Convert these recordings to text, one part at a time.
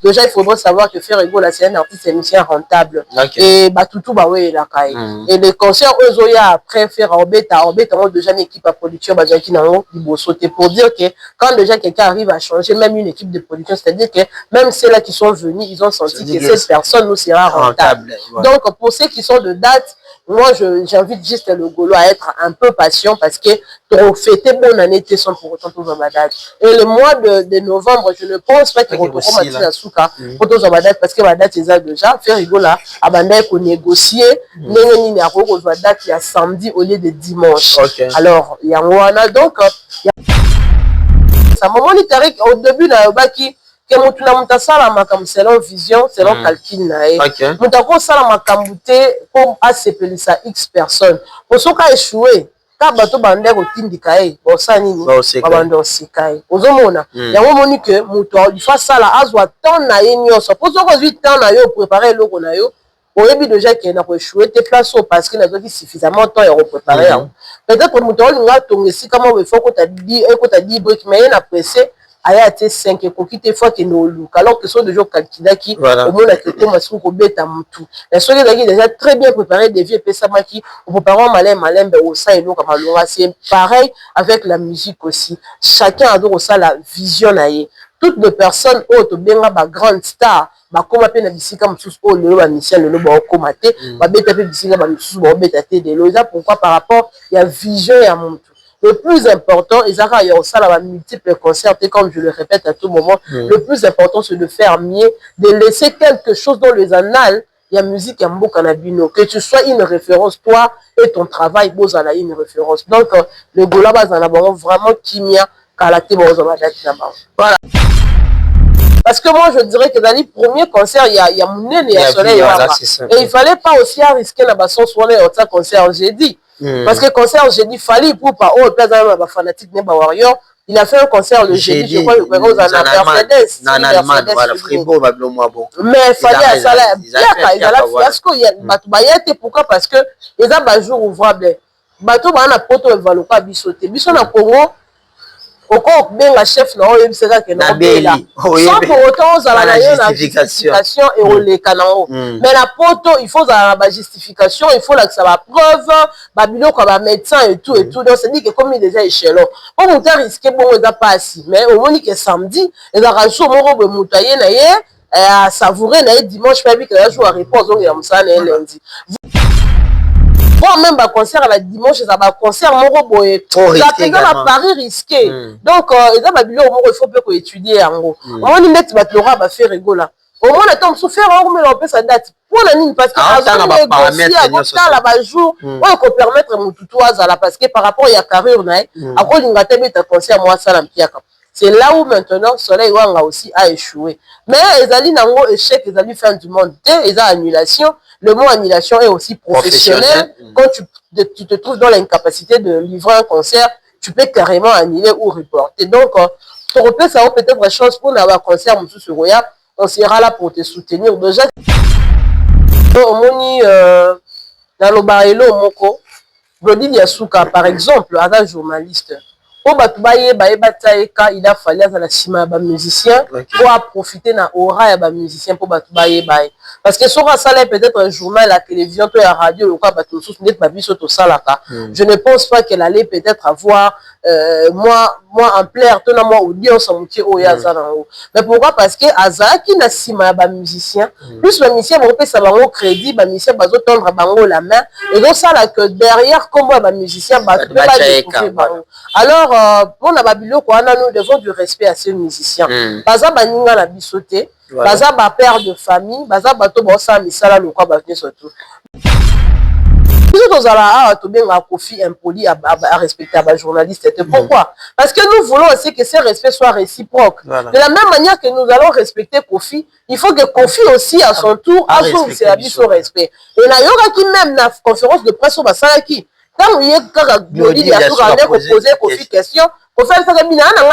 Déjà, il faudrait savoir que Ferrego, là, c'est un artiste et musicien rentable. Et Batutu, bah oui, la caille. Et les concerts, eux, après faire Orbeta, on a déjà une équipe à production, bah, qui n'a pas sauté pour dire que quand déjà quelqu'un arrive à changer, même une équipe de production, c'est-à-dire que même ceux-là qui sont venus, ils ont senti que cette personne nous sera rentable. Donc, pour ceux qui sont de date, moi, j'invite juste le Golo à être un peu patient parce que pour fêter bonne année, tu sans pour autant tout dans ma date. Et le mois de novembre, je ne pense pas qu'il reprendra Matina Souka pour tout dans ma date parce que ma date, c'est déjà faire rigola. Abandonner pour négocier. Il y a une date qui est samedi au lieu de dimanche. Alors, il y a un donc, ça m'a dit au début, il que mutu na mutu asalama comme selon vision, selon calcul na ye. Mutu akosalama makambo te po asepelisa X personnes. Po soka échoué, ka bato bande kotindika ye, bosa nini babande osika ye. Ozomona, yango moni ke mutu il faut sala azwa temps na ye nyonso. Po soko zwi temps na yo préparer eloko na yo. Oyebi déjà qu'il n'a pas échoué tes places parce qu'il a donné suffisamment de temps à préparer. Peut-être mutu olinga tongesi comment il faut que tu dit brique mais il a pressé. Aya ate 5 ekokite fois que no luka alors que sont déjà calculaki au moins que to masu ko beta mutu la soki là qui déjà très bien préparé des vieux pesa maki au préparer malin au ça et comme malonga c'est pareil avec la musique aussi chacun a donc ça la vision naie toutes les personnes autres benga ba grande star ba koma pe na bisika mususu o lelo ba Michel lelo ba koma te ba beta pe bisika ba mususu ba beta te de lo ça pourquoi par rapport il y a vision ya mutu. Le plus important, il y a multiples concerts, comme je le répète à tout moment, le plus important, c'est de faire mieux, de laisser quelque chose dans les annales. Il y a musique, il y a Mbokanabino, que tu sois une référence, toi et ton travail, vous en avez une référence. Donc, le Gola, vraiment kimia, kalaté, voilà. Parce que moi, je dirais que dans les premiers concerts, il y a Mounen et il y a Soleil. Et il ne fallait pas aussi risquer la basson sur les autres concerts, j'ai dit. Parce que le concert, j'ai dit, fallait pour pas, oh, place dans la fanatique Neba Warrior, il a fait un concert le jeudi, je crois, il y a Mercedes. Mais il fallait à ça, il y a la fiasco, il y a Batoubayate, pourquoi? Parce que les gens, un jour ouvrable, Batou, on a poto, ils ne pas bissoter. Bisson à Congo, au corps, bien la chef, non, il y a là. Sans pour autant, on a la justification et on les canaux. Mais la poto, il faut la justification, il faut que ça va preuve, Babylon comme un médecin et tout. Donc, c'est dit que comme il est déjà échelon, on peut risquer, bon, on n'a pas assis. Mais au moins que samedi, il y a un jour, on va moutailler, à savourer, dimanche, pas vu que la jour à réponse, donc il y a un lundi. Bon, même un concert à la dimanche, ça va un concert, mon robot est à Paris risqué. Donc, il faut peu étudier en gros. On dit net, Laura va faire rigoler. Au moins, le temps de souffrir, on met un peu sa date. Pour la ligne, parce que avant de négocier, à jour, on peut permettre mon tutoise parce que par rapport à la carrière, à quoi il y a un concert, moi, ça l'a. C'est là où maintenant, Soleil Wanga aussi a échoué. Mais les alliés n'ont pas échec, les alliés fin du monde, ils ont annulation. Le mot annulation est aussi professionnel. Quand tu te trouves dans l'incapacité de livrer un concert, tu peux carrément annuler ou reporter. Donc, tu repères ça peut-être la chance pour avoir un concert, on sera là pour te soutenir. Déjà, dans le barilo, Moko, Brody Yasuka, par exemple, un journaliste. Il a fallu à musicien pour profiter de l'aura de musicien pour parce que sur ça peut-être un journal, la télévision, la radio, je ne pense pas qu'elle allait peut-être avoir moi en plaire, moi audience en mais pourquoi? Parce que Azaki n'a sima ba musicien plus le musicien va ça va au crédit ba musicien va tendre bango la main et donc ça là que derrière comment ba musicien va alors pour la Babylone quoi nous devons du respect à ces musiciens baza baninga la bisoté baza ba père de famille baza bato ba ça misala le quoi ba surtout nous allons Kofi impoli à respecter à journaliste. Pourquoi? Parce que nous voulons aussi que ce respect soit réciproque. De la même manière que nous allons respecter Kofi, il faut que Kofi aussi à son tour assume son respect. Et là, il y aura qui même la conférence de presse au Basalaki. Quand il y a poser Kofi question, Kofi a fait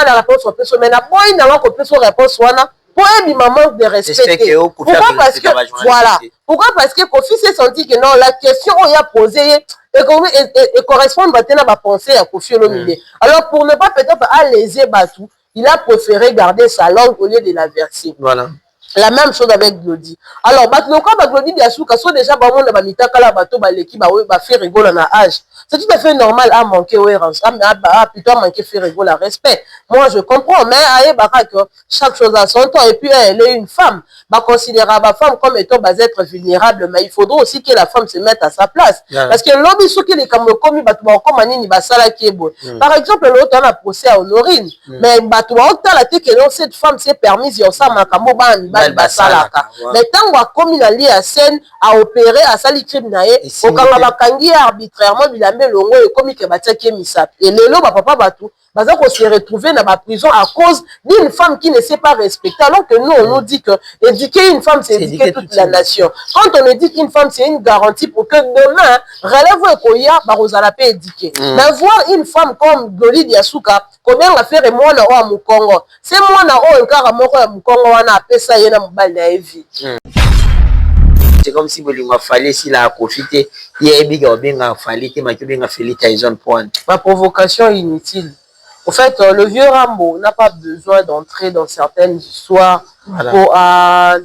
la réponse au person, mais la boy n'a pas son réponse pour un manque de respect. Pourquoi? Parce que voilà. Pourquoi? Parce que Kofi s'est senti que non, la question qu'on a posée et correspond à ma pensée à Kofi Olomide. Alors pour ne pas peut-être à léser Batou, il a préféré garder sa langue au lieu de la verser. Voilà. La même chose avec Glody. Alors, quand Glody Diasuka, soit déjà, bah, on a mis ta kala, bateau, bah, l'équipe, bah, fait rigoler en âge. C'est tout à fait normal à manquer, plutôt à manquer, faire rigoler, respect. Moi, je comprends, mais, que chaque chose a son temps, et puis, elle est une femme. Bah, considérer la femme comme étant, bah, être vulnérable, mais il faudra aussi que la femme se mette à sa place. Yeah. Parce que l'homme, ce qui est comme commis, bah, comme un bah, ça, là, qui est beau. Par exemple, l'autre, on a procès à Honorine. Mais, bah, tu vois, autant la tête que cette femme s'est permise, il y a ça, ma camo, basalaka. Mais tant que comme il a lié à scène à opérer à sali crime nae au kanga bakangi arbitrairement bilambe longo et comme que bataki misap et lelo ba papa batu baza ko se retrouver dans la prison à cause d'une femme qui ne sait pas respecter alors que nous on nous dit que éduquer une femme c'est éduquer toute la nation. Quand on nous dit qu'une femme c'est une garantie pour que demain relève koya ba rozala pe éduquer. Mais voir une femme comme Glody Diasuka combien la faire moi na wa mukongo c'est moi na o nkara moko ya mukongo wana pesa yena mobali na evi. C'est comme si vous fallait si la profiter il y a bien bien fallait que ma bien Feli Tyson point. Ma provocation inutile. En fait, le vieux Rambo n'a pas besoin d'entrer dans certaines histoires. Voilà.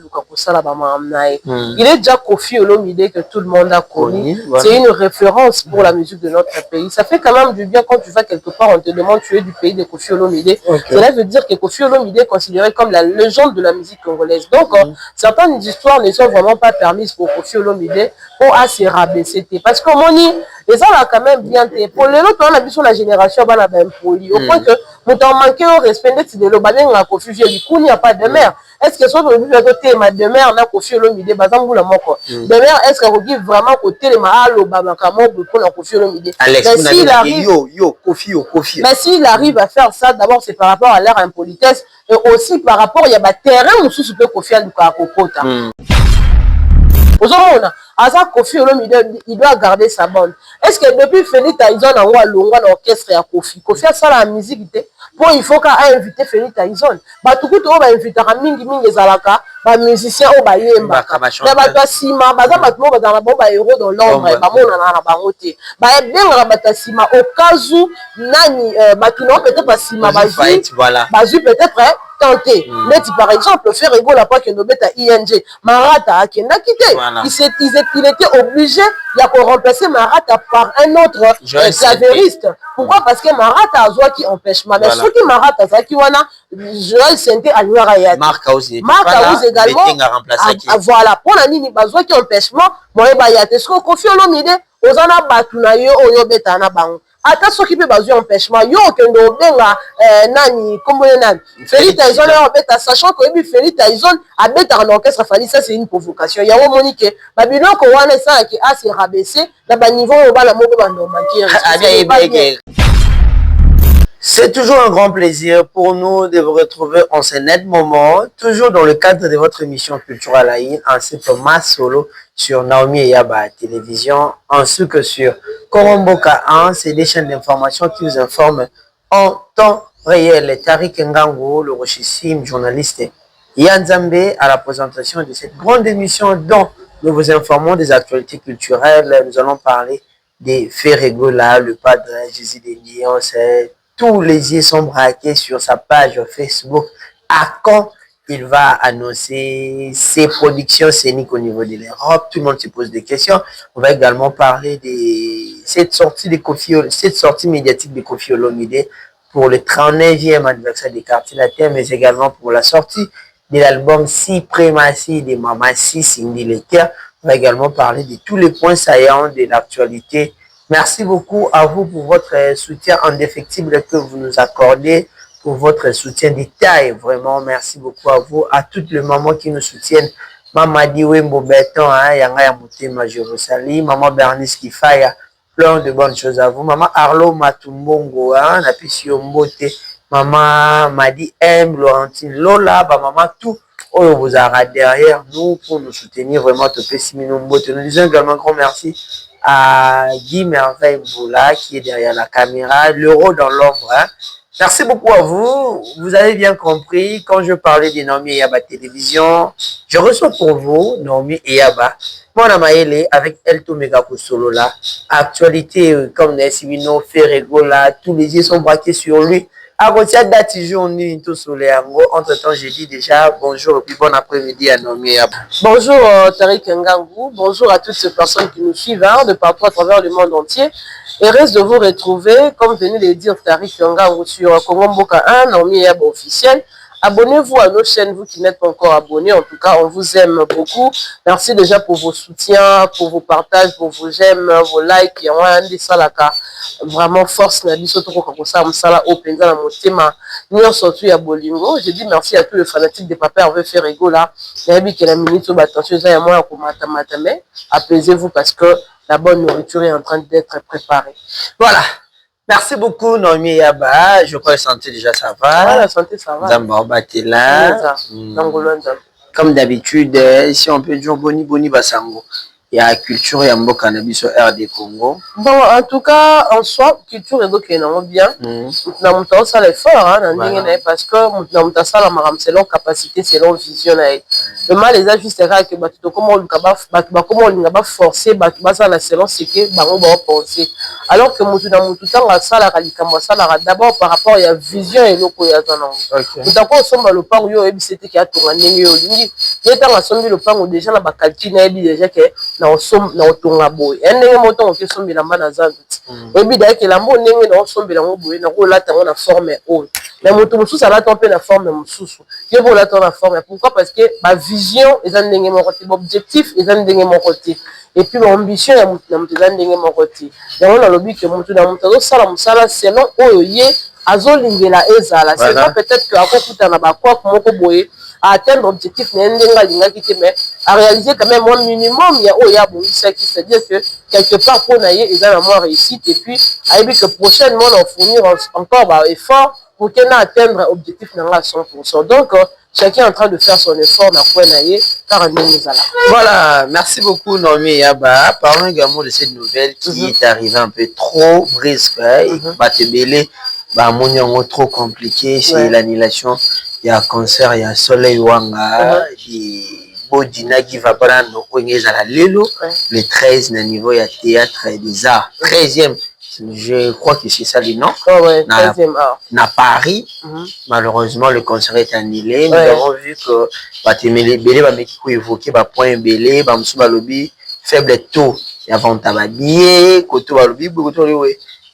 Il est déjà Koffi Olomide que tout le monde a connu. Voilà. C'est une référence pour la musique de notre pays. Ça fait quand même du bien quand tu vas quelque part, on te demande tu es du pays de Koffi Olomide. Okay. Cela veut dire que Koffi Olomide est considéré comme la légende de la musique congolaise. Donc, certaines histoires ne sont vraiment pas permises pour Koffi Olomide pour se rabaisser. Parce que mon les gens là quand même bien pour les autres on a vu sur la génération on a bien poli au point que nous t'en manqué au respect de l'obanen la Koffi du coup il n'y a pas de mère. Est-ce que soit le côté ma demeure na Koffi Olomide bazangu la moko demeure est-ce qu'on dit vraiment côté les mahalo babakamo pour la Koffi Olomide mais s'il arrive Koffi mais s'il arrive à faire ça d'abord c'est par rapport à leur impolitesse et aussi par rapport il y a ba terrain où sous peut Koffi Aluka kokota Koffi Olomide, il doit garder sa bande. Est-ce que depuis Feli Tyson a un orchestre à Koffi a ça la musique pour il faut qu'à inviter Feli Tyson. Bah tout coup on va inviter à mingi zalaka, bah musicien au ba yemba. Mais bah toi sima, bah ça bah tout dans la bombe héros dans l'ombre, bah mon na bangote. Bah bien la batasima au cas où nani bah tout non peut-être pas sima bah voilà. Bah peut-être tenter. Mais par exemple, faire rigolo la que nous à ING, Marata qui n'a quitté. Il était obligé de remplacer Marata par un autre clavériste. Pourquoi? Parce que Marata a joué qui empêche. Mais ce qui Marata, c'est qui wana Joël Sente à Nuarayat. Marc House également. Voilà. Pour la nini bazwa qui empêchement, moi bayat. Est-ce qu'on confie Olomide? Ozana batuna yo oyo betana bango. Ata soki pe bazwi empêchement yo kendo benga nani kombo nani Feli Tyson beta sachant que Feli Tyson abeta en orchestre fali ça c'est une provocation ya monique babiloko wana ça qui a se rabaisser na ba niveau au bala moko ba normal. C'est toujours un grand plaisir pour nous de vous retrouver en ce net moment, toujours dans le cadre de votre émission Culturelle Aïn, ainsi que ma solo sur Naomi Eyaba Télévision, ainsi que sur Koromboka 1, c'est des chaînes d'information qui vous informent en temps réel. Tariq Ngango, le rochissime journaliste, Yann Zambé à la présentation de cette grande émission dont nous vous informons des actualités culturelles. Nous allons parler des Ferregola, le padre Jésus des Lions, tous les yeux sont braqués sur sa page Facebook. À quand il va annoncer ses productions scéniques au niveau de l'Europe? Tout le monde se pose des questions. On va également parler de cette sortie médiatique de Koffi Olomide pour le 39e anniversaire des Quartiers Latins, mais également pour la sortie de l'album Suprématie de Mama Si Cindy Lecker. On va également parler de tous les points saillants de l'actualité. Merci beaucoup à vous pour votre soutien indéfectible que vous nous accordez, pour votre soutien détail. Vraiment, merci beaucoup à vous, à toutes les mamans qui nous soutiennent. Maman Diwembo Beton, Yanga Yamutema, je vous salue. Maman Bernice Kifaya, plein de bonnes choses à vous. Maman Arlo Matumbongo, Napisio Mbote. Maman Madi M, Laurentine Lola, maman tout. On vous aura derrière nous pour nous soutenir vraiment. Nous disons également un grand merci à Guy Merveille Boula qui est derrière la caméra, l'euro dans l'ombre. Merci beaucoup à vous. Vous avez bien compris, quand je parlais de Naomi Eyaba Télévision, je reçois pour vous Naomi Eyaba, mon amaïle avec Elto Megapo Solo là. Actualité comme Nessibino, Ferregola, tous les yeux sont braqués sur lui. Akotia date jour ni tout soleil. Entre temps, j'ai dit déjà bonjour et puis bon après-midi à Naomi. Bonjour Tariq Ngangou, bonjour à toutes ces personnes qui nous suivent de partout à travers le monde entier. Et reste de vous retrouver, comme venait de le dire Tariq Ngangou sur Congo Mboka 1, Naomi Yaba officiel. Abonnez-vous à nos chaînes, vous qui n'êtes pas encore abonnés. En tout cas, on vous aime beaucoup. Merci déjà pour vos soutiens, pour vos partages, pour vos j'aime, vos likes. Et on a des salaka. Vraiment, force, n'a dit surtout qu'on ça, on s'ala open dans la motema. Nous, on sortit à Bolingo. J'ai dit merci à tous les fanatiques de Papa Hervé Ferrego là. Il y a dit que la minute, attention, ça y a moins pour matamé. Apaisez-vous parce que la bonne nourriture est en train d'être préparée. Voilà. Merci beaucoup, Naomi Yaba. Je crois que la santé déjà ça va. Ouais, la santé ça va. Comme d'habitude, si on peut dire Boni Basango. Il y a la culture et un beau cannabis au RD Congo. Bon, en tout cas, en soi, culture est donc bien. Nous avons ça l'effort, parce que nous avons ça selon capacité, selon vision. Le mal est juste que comment on va forcer, selon ce que nous va penser. Alors que nous avons tout le temps d'abord par rapport à la vision et l'eau. Nous avons sommes le pan où c'était qui a tourné. Il y a le pan où déjà la calcule déjà que na otonga boy ndenge moto on ke sombela mbana zandu ebi da ke lambo ndenge na sombela ngo boy na ko lata na forme o mais moto mususu ala tompe na forme mususu ye bo lata na forme pourquoi parce que ma vision est un ndenge mon côté objectif est un ndenge mon côté et puis mon ambition ya mutu na mutu za ndenge mon côté donc on a lobi que mutu na mutu sala musala selon oyo ye azolingela ezala c'est pas peut-être que akokuta na ba quoi moko boy à atteindre l'objectif, mais à réaliser quand même un minimum, il y a c'est-à-dire que quelque part, pour naïe, ils ont la réussite, et puis, que prochainement, on fournir encore effort pour qu'elle atteindre l'objectif à 100%. Donc, chacun est en train de faire son effort dans quoi naïe, car on est là. Voilà, merci beaucoup, Naomi Yaba. Parlons également de cette nouvelle qui est arrivée un peu trop brusque, et va te mêler, trop compliqué, c'est l'annulation. Il y a un concert, il y a Soleil Wanga, Bodina qui va prendre le 13 au niveau du théâtre des arts. 13e, je crois que c'est ça le nom. Na Paris, malheureusement, le concert est annulé. Nous avons vu que Batemele Belé va évoquer point Belé, lobby faible taux. Il y a Vantabadier, Koto Balobi,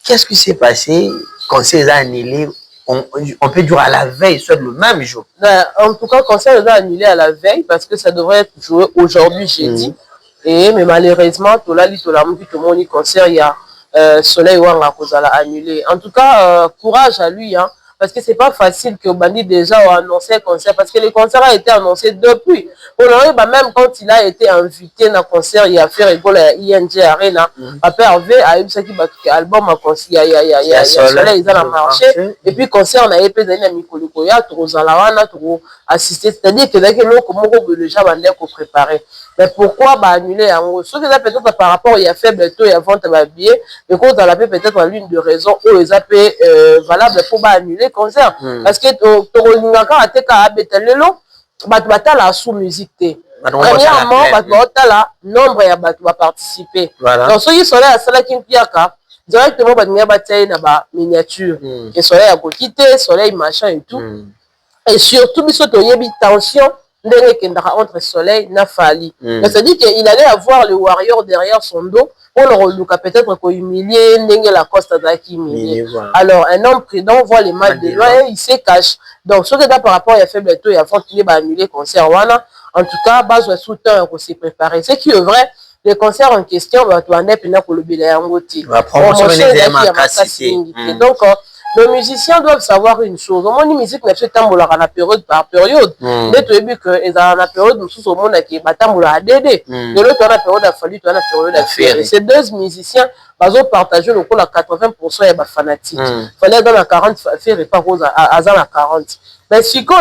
qu'est-ce qui s'est passé quand c'est annulé? On peut dire à la veille, soit le même jour. En tout cas, le concert est annulé à la veille parce que ça devrait être joué aujourd'hui, jeudi. Mais malheureusement, tout le monde concert, il y a Soleil Wanga qui a annulé. En tout cas, courage à lui, parce que c'est pas facile que Bandi déjà a annoncé le concert, parce que le concert a été annoncé depuis. Même quand il a été invité dans le concert, il a fait rigoler à ING Arena. Après, a eu ce qui a album il y a Soleil, ils ont marché. Et puis, le concert, on a été dans Mikolokoya, trop assisté. C'est-à-dire que les gens vont préparer. Mais pourquoi annuler en gros? Ce que ça peut-être par rapport il y a faible taux, il y a vente à billet, mais quand on a peut-être l'une de raisons où les AP valables pour annuler le concert. Parce que la sous-musique. Premièrement, nombre va participer. Donc ceux qui sont là à Sala Kimpiaka, directement na miniature. Que soleil a quitté, soleil machin et tout. Et surtout, il y a une tension entre Soleil et Fali. C'est-à-dire qu'il allait avoir le warrior derrière son dos pour le peut-être qu'on humilier, la coste d'Aki humilié. Alors, un homme prudent voit les mal de loin et il se cache. Donc, ce que par rapport à faible taux, il a continué à annuler le concert. En tout cas, base de soutien qu'on s'est préparé. Ce qui est vrai, le concert en question, on va pour le billet en côté. Donc, les musiciens doivent savoir une chose. Au moins, les musiques ne sont pas en période par période. Dès que ils ont la période où tout le monde qui est à DD. De l'autre, on a la période à Fallu, on a la période à Ferré. Ces deux musiciens, ils ont partagé le coup à 80% de fanatiques. Il fallait dans la 40, faire pas rose à la 40. Mais si quoi,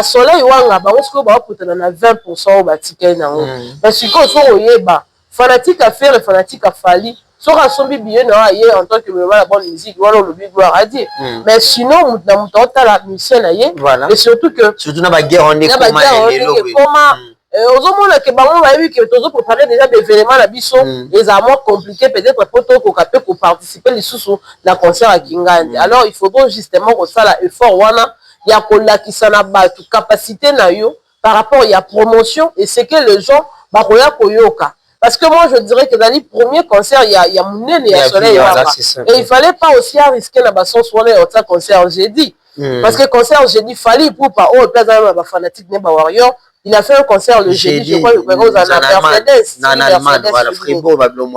Soleil Wanga, on se trouve à 20% au batiquet. Mais si quoi, il faut fanatique à faire et fanatique à Fallu. Soit rassemblé bien en tant que la bonne musique, voilà le big gloire à dire. Mais sinon, dans la mission, et surtout que. Surtout dans la guerre, on est comment ozomona ke bango bayebi ke tozopréparer déjà d'événement na biso ezala compliqué peut-être po tokoka mpe koparticiper lisusu na concert ya Kingande. Alors il faudra justement kosala effort wana ya kolakisa na bato capacité na yo par rapport ya promotion et c'est que les gens bakoya koyoka. Parce que moi je dirais que dans les premiers concerts il y a Mounene et Soleil Wanga. Et il fallait pas aussi risquer la basson soit un concert jeudi. Parce que concert jeudi fallait pour pas oh place dans fanatique ne warrior. Il a fait un concert le jeudi, je crois, aux Mercedes. En Allemagne, voilà, Fribourg,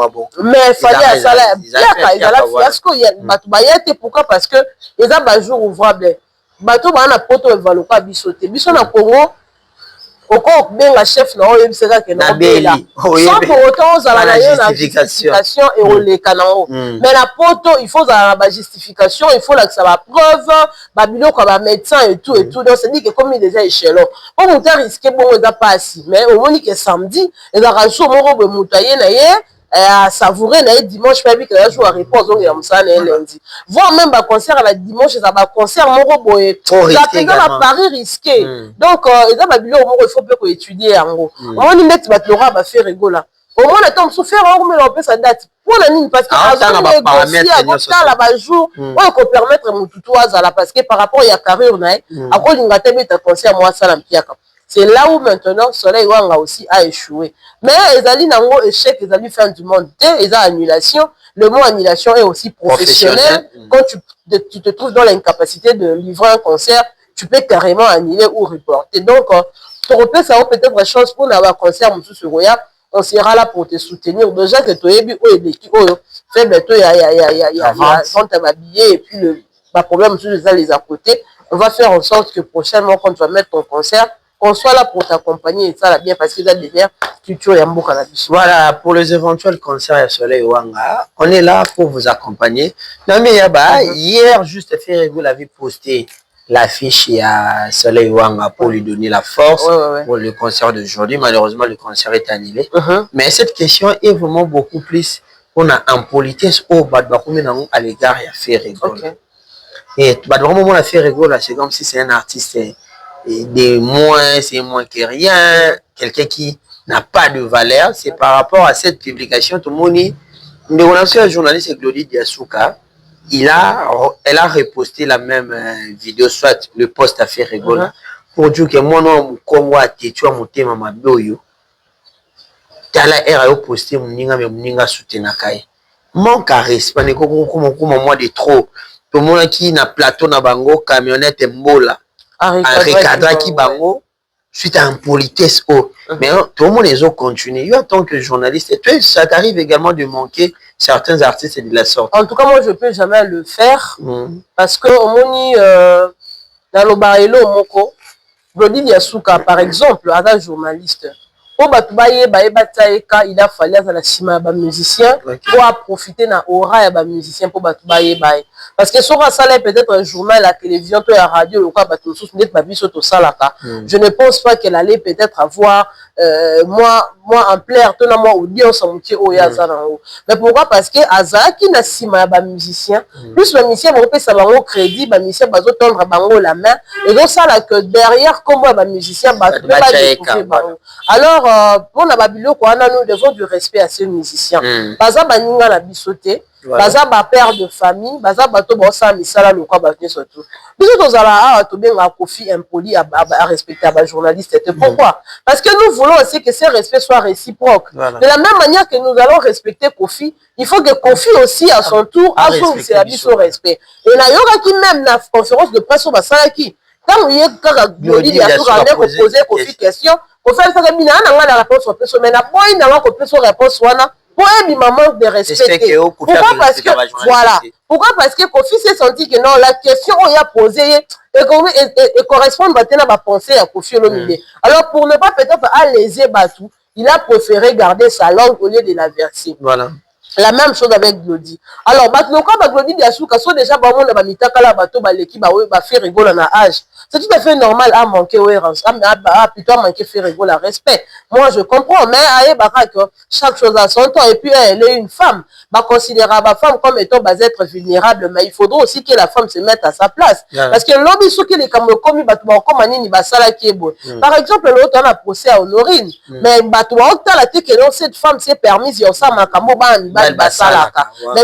bon. Mais il fallait à ça, il y a la fiasco, il y a pourquoi? Parce que les gens jour ouvrable. Bateau ba na poto evalo pas bisoté. Biso na Congo, oko benga chef na oyo biseka ke na bela. Sans pour autant za la justification et on les canaux. Mais la poto, il faut za la justification, il faut là que ça va preuve, babilo comme un médecin et tout. Donc c'est dit que comme il déjà échelon. On monte risquer bon on pas assis. Mais au moment que samedi, et la rajo mo robe moutaye na ye à savourer na dimanche pas que la jour à réponse donc il y a ça lundi voir même ba concert à la dimanche ça va concert moko boye ça fait dans Paris risqué donc et ça ba bilo moko il faut peu ko étudier en gros on dit net ba tlora ba faire rigola au moins le temps souffrir on met en place sa date pour la ligne parce que à la ba jour on peut permettre mututu azala parce que par rapport ya carrière na à cause d'une gâteau ta concert moi ça la mpiaka. C'est là où maintenant Soleil Wanga aussi a échoué. Mais Ezali Nango échec, Ezali fin du monde. Dès annulation, le mot annulation est aussi professionnel. Quand tu te trouves dans l'incapacité de livrer un concert, tu peux carrément annuler ou reporter. Donc, pour eux, ça va peut-être une chose pour avoir un concert, on sera là pour te soutenir. Déjà que tu es bien, fait bientôt, il y a vente à billet et puis le problème, c'est les à côté. On va faire en sorte que prochainement, quand tu vas mettre ton concert, qu'on soit là pour t'accompagner et ça va bien parce que ça devient culture et amour cannabis. Voilà, pour les éventuels concerts à Soleil Wanga, on est là pour vous accompagner. Non mais Yaba, hier, juste vous l'avez posté l'affiche à Soleil Wanga pour lui donner la force pour le concert d'aujourd'hui. Malheureusement, le concert est annulé. Mais cette question est vraiment beaucoup plus, on a en politesse au Badbakoumé à l'égard de Ferrigol. Et Badbakoumé à Ferrigol, c'est comme si c'est un artiste c'est moins que rien, quelqu'un qui n'a pas de valeur. C'est par rapport à cette publication, tout le monde dit, on a aussi un journaliste, Glody Diasuka, elle a reposté la même vidéo, soit le post à faire rigoler, pour dire que moi, non, comme moi, tu as monté ma boyo, tu as la RAO posté, mon soutien. Manque à respect, comme moi de trop. Tout le monde qui n'a plateau, na bango, camionnette, mbola. Un recadre qui bango suite à une politesse mais tout le monde les a continué. En tant que journaliste, et toi, ça t'arrive également de manquer certains artistes de la sorte. En tout cas, moi je peux jamais le faire parce que au moins dans le barilo moko Glody Diasuka par exemple à un journaliste pour il a fallu à la cima ba musicien pour profiter na aura ya ba musicien pour parce que sur ça peut-être un journal la télévision toi la radio le quoi bato sous net ba biso to salaka je ne pense pas qu'elle allait peut-être avoir moi en plaire tout na moi audience en moitié oya zanango mais pourquoi parce que azaki na cima ba musicien plus ba musicien vont payer ça bango crédit ba musicien bazo tendre bango la main et donc ça là que derrière comme ba musicien alors pour la babilo quoi nous devons du respect à ces musiciens baza baninga la bisoté baza ba père de famille baza bato bossa misala le quoi bato surtout biso tozala to benga Kofi impoli à respecter ba journaliste pourquoi parce que nous voulons aussi que ce respect soit réciproque de la même manière que nous allons respecter Kofi il faut que Kofi aussi à son tour assume c'est biso respect et na yoka qui même na conférence de presse au basala qui quand il y a Glody Diasuka poser Kofi question au fait ça que mina na la réponse au person mais na boy na ko person réponse wana pour un maman de respect pourquoi parce que voilà pourquoi parce que Kofi s'est senti que non la question on y a posé et correspond maintenant à ma pensée à Kofi Olomide alors pour ne pas peut-être léser Batou il a préféré garder sa langue au lieu de la verser voilà. La même chose avec Glody. Alors, quand Glody Diasuka sont déjà ba monde ba mitaka la bato ba leki ba faire rigoler na âge. C'est tout à fait normal à manquer plutôt manquer faire rigoler respect. moi je comprends, mais chaque chose a son temps, et puis elle est une femme, considérer la femme comme étant être vulnérable, mais il faudra aussi que la femme se mette à sa place. Parce que l'homme, ce qui est comme par exemple, l'autre, on a procès à Honorine, mais cette femme s'est permise, mais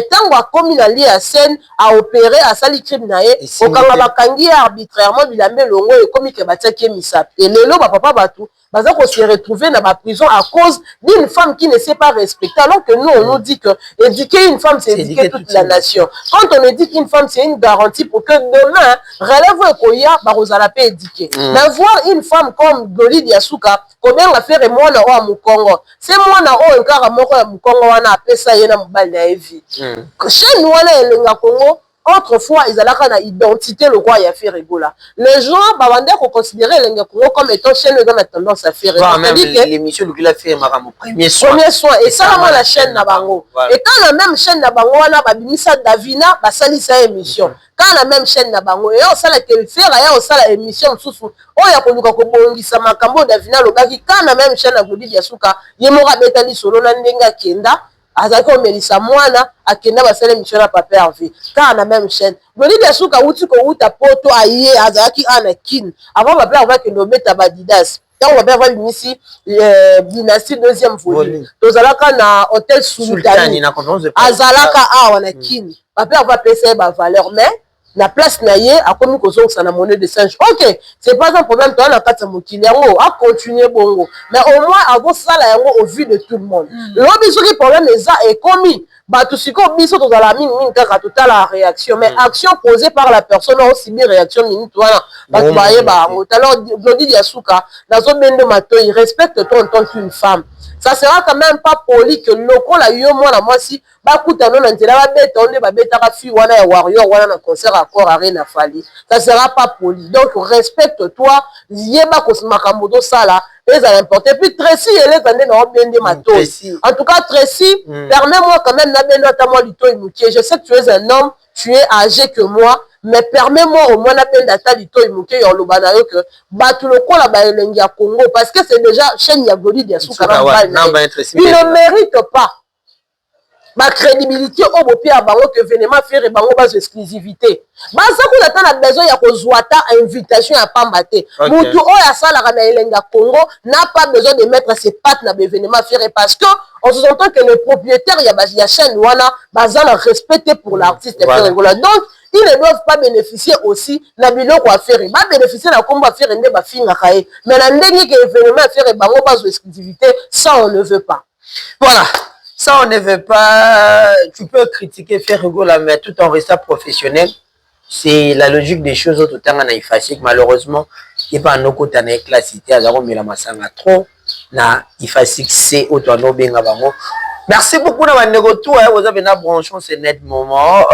tant qu'on a commis la lie à scène, à opérer, à sali crime, au kangi arbitrairement, il a mis le et comme il et le lot, papa, batou. On s'est retrouvé dans la prison à cause d'une femme qui ne s'est pas respectée. Alors que nous, on nous dit que éduquer une femme, c'est éduquer toute la nation. Quand on dit qu'une femme, c'est une garantie pour que demain, relève Koya, vous allez pas éduquer. Mais voir une femme comme Goli Diasuka, combien la faire et moi, na à Mukongo. C'est moi, na un car à Mukongo, on a appelé ça, y a un vie. Chez nous, on a le Congo. Autrefois, ils allaient à l'identité, le roi a fait rigola. Les gens, on considérait les Congo comme étant chaîne de la tendance à faire rigola. Même l'émission qu'il a fait, premier soin. Premier soin. Et ça, la chaîne Nabango. Et quand la même chaîne Nabango, on a Misa Davina, sali sa émission. Quand la même chaîne Nabango, et on s'ala qu'elle fait, on s'ala émission sous. Oh, ya konuka kobongisa makambo Davina lobaki. Quand la même chaîne Goli Diasuka, yemora betali solo na ndenga kenda. Azaki omelisa mwana akenda basala émission na papa Hervé car na même chaîne Goli Diasuka uti ko uta poto aye azaki anakin avant ba père va que no beta badidas donc ba père va ici dynastie deuxième volume tozalaka na hôtel Sultani azalaka anakin ba père va payer ba valeur mais la place naie a commis cause ça na monnaie de singe. OK, c'est pas un problème toi na kata mokili yango a continuer bongo. Mais au moins avant ça là yango au vu de tout le monde. Lobi soki problème eza est commis. Ba tout siko biso to la mine kaka total la réaction mais action posée par la personne aussi bien réaction minute voilà. Ba to baye ba alors Goli Diasuka nazo bende mato il respecte toi en tant qu'une femme. Ça sera quand même pas poli que loko la yo moi si ba kutano na nzela ba beta onde ba beta ka fi wana ya warrior wana na concert accord arena fali ça sera pas poli donc respecte-toi yeba ko makambo ça là les a importé puis Tracy elle est andé na bende mato en tout cas Tracy permets-moi quand même na bendo ta moi lito imukie je sais que tu es un homme tu es âgé que moi mais permets-moi au moins d'appeler data lito imuke yo lobana yo que batu lokola ba elengi ya Congo parce que c'est déjà chaîne ya Goli Diasuka il ne mérite pas ma crédibilité au beau pierre bango que venez faire bango bas exclusivité ba ça qu'on attend a besoin ya ko zwata invitation à pambate mutu o ya sala na elengi ya Congo n'a pas besoin de mettre ses pattes na événement faire parce que on se entend que le propriétaire ya chaîne wana bazana respecté pour l'artiste donc ils ne doivent pas bénéficier aussi de biloko à faire. Ils vont bénéficier de la combat à faire et de la fin à faire. Mais la dernière qui est événement à faire et bango bas exclusivité, ça on ne veut pas. Voilà. Ça on ne veut pas. Tu peux critiquer, faire rigoler, mais tout en restant professionnel. C'est la logique des choses au temps en ifasik. Malheureusement, il n'y a pas un autre côté classité à zéro mais la massanga trop. Na ifasik c'est autant no benga bango. Merci beaucoup d'avoir négocié. Vous avez une branchon, c'est net moment.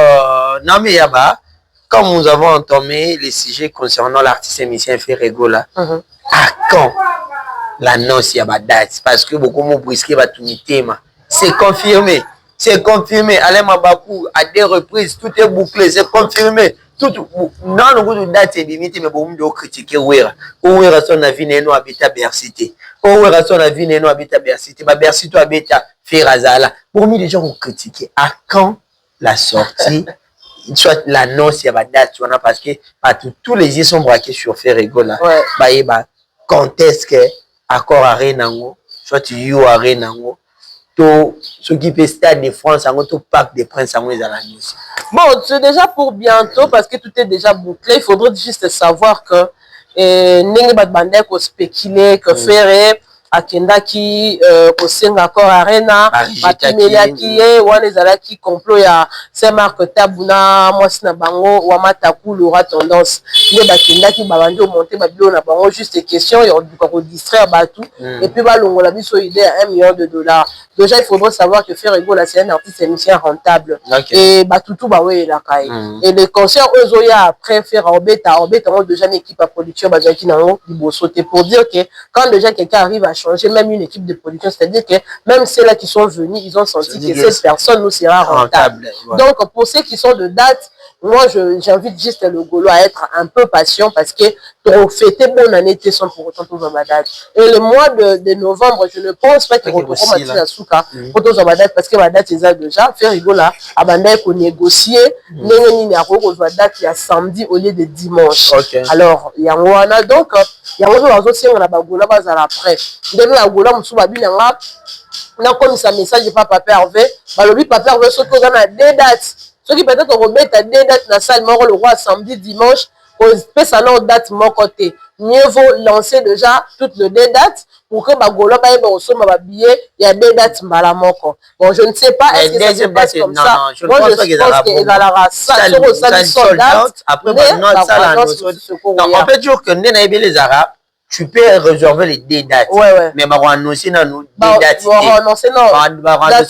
Nami Yaba, comme nous avons entamé les sujets concernant l'artiste émissien Ferregola, à quand l'annonce Yaba date? Parce que beaucoup m'ont brisé tout thème. C'est confirmé. C'est confirmé. Alain Mabakou, à des reprises, tout est bouclé. C'est confirmé. Tout, dans le goût de date, c'est limité, mais beaucoup de critiquer Ouera. Ouera, son avis n'est non habitat Bercité. Ouera, son avis n'est non habitat Bercité. Bercité, habitat Ferrazala. Pour moi, les gens ont critiqué. À quand la sortie, soit l'annonce, il y a une date, parce que tous les yeux sont braqués sur Ferregola. Quand est-ce que accord à Renango, soit tu y à Renango, ce qui peut stade de France, tout Parc des Princes, ils l'annonce. Bon, c'est déjà pour bientôt parce que tout est déjà bouclé. Il faudrait juste savoir que Nengi Badbandek ko spéculer que Ferré akendaki kosenga encore arena batimeliaki wana ezalaki complot ya Saint-Marc Tabuna mwasi na bango Wamataku Laura Tendance nde bakendaki babandi monter babilo na bango juste question ya ko distraire batu et puis balongola biso idée à $1 million. Déjà il faudrait savoir que Ferregola c'est un artiste émission rentable et batutu bawe la kai et les concerts ozoya après faire obeta déjà une équipe à production bazaki nango libosote pour dire que quand déjà quelqu'un arrive à changer même une équipe de production, c'est-à-dire que même ceux-là qui sont venus, ils ont senti que cette personne nous sera rentable. Donc pour ceux qui sont de date, moi, j'invite juste le Gaulois à être un peu patient parce que pour fêter bonne année, sans pour autant tout ma date. Et le mois de novembre, je ne pense pas qu'il y ait un souka pour tout ma date parce que ma date est déjà fait rigola. Abandonner pour négocier. N'engeni a ma date il y a samedi au lieu de dimanche. Alors, il y a un donc il y a un autre aussi on a Bagoula bazar après. Dès que la Goula me souba bien là. On a comme ça message papa Hervé. Balobi papa Hervé surtout dans la deux dates. Ceux qui peut-être remettre à deux dates dans la salle, le roi samedi, dimanche, peut ça non date mon côté. Mieux vaut lancer déjà toutes les deux dates pour que Bagolo baille au ma billet, il y a deux dates malamoko. Bon, je ne sais pas est-ce que ça se passe comme ça. Moi, je pense qu'il y aura ça sur le salle soldat. Après, maintenant, ça en fait, toujours que les Arabes, tu peux réserver les deux dates. Mais on va annoncer dans nos deux dates. On va annoncer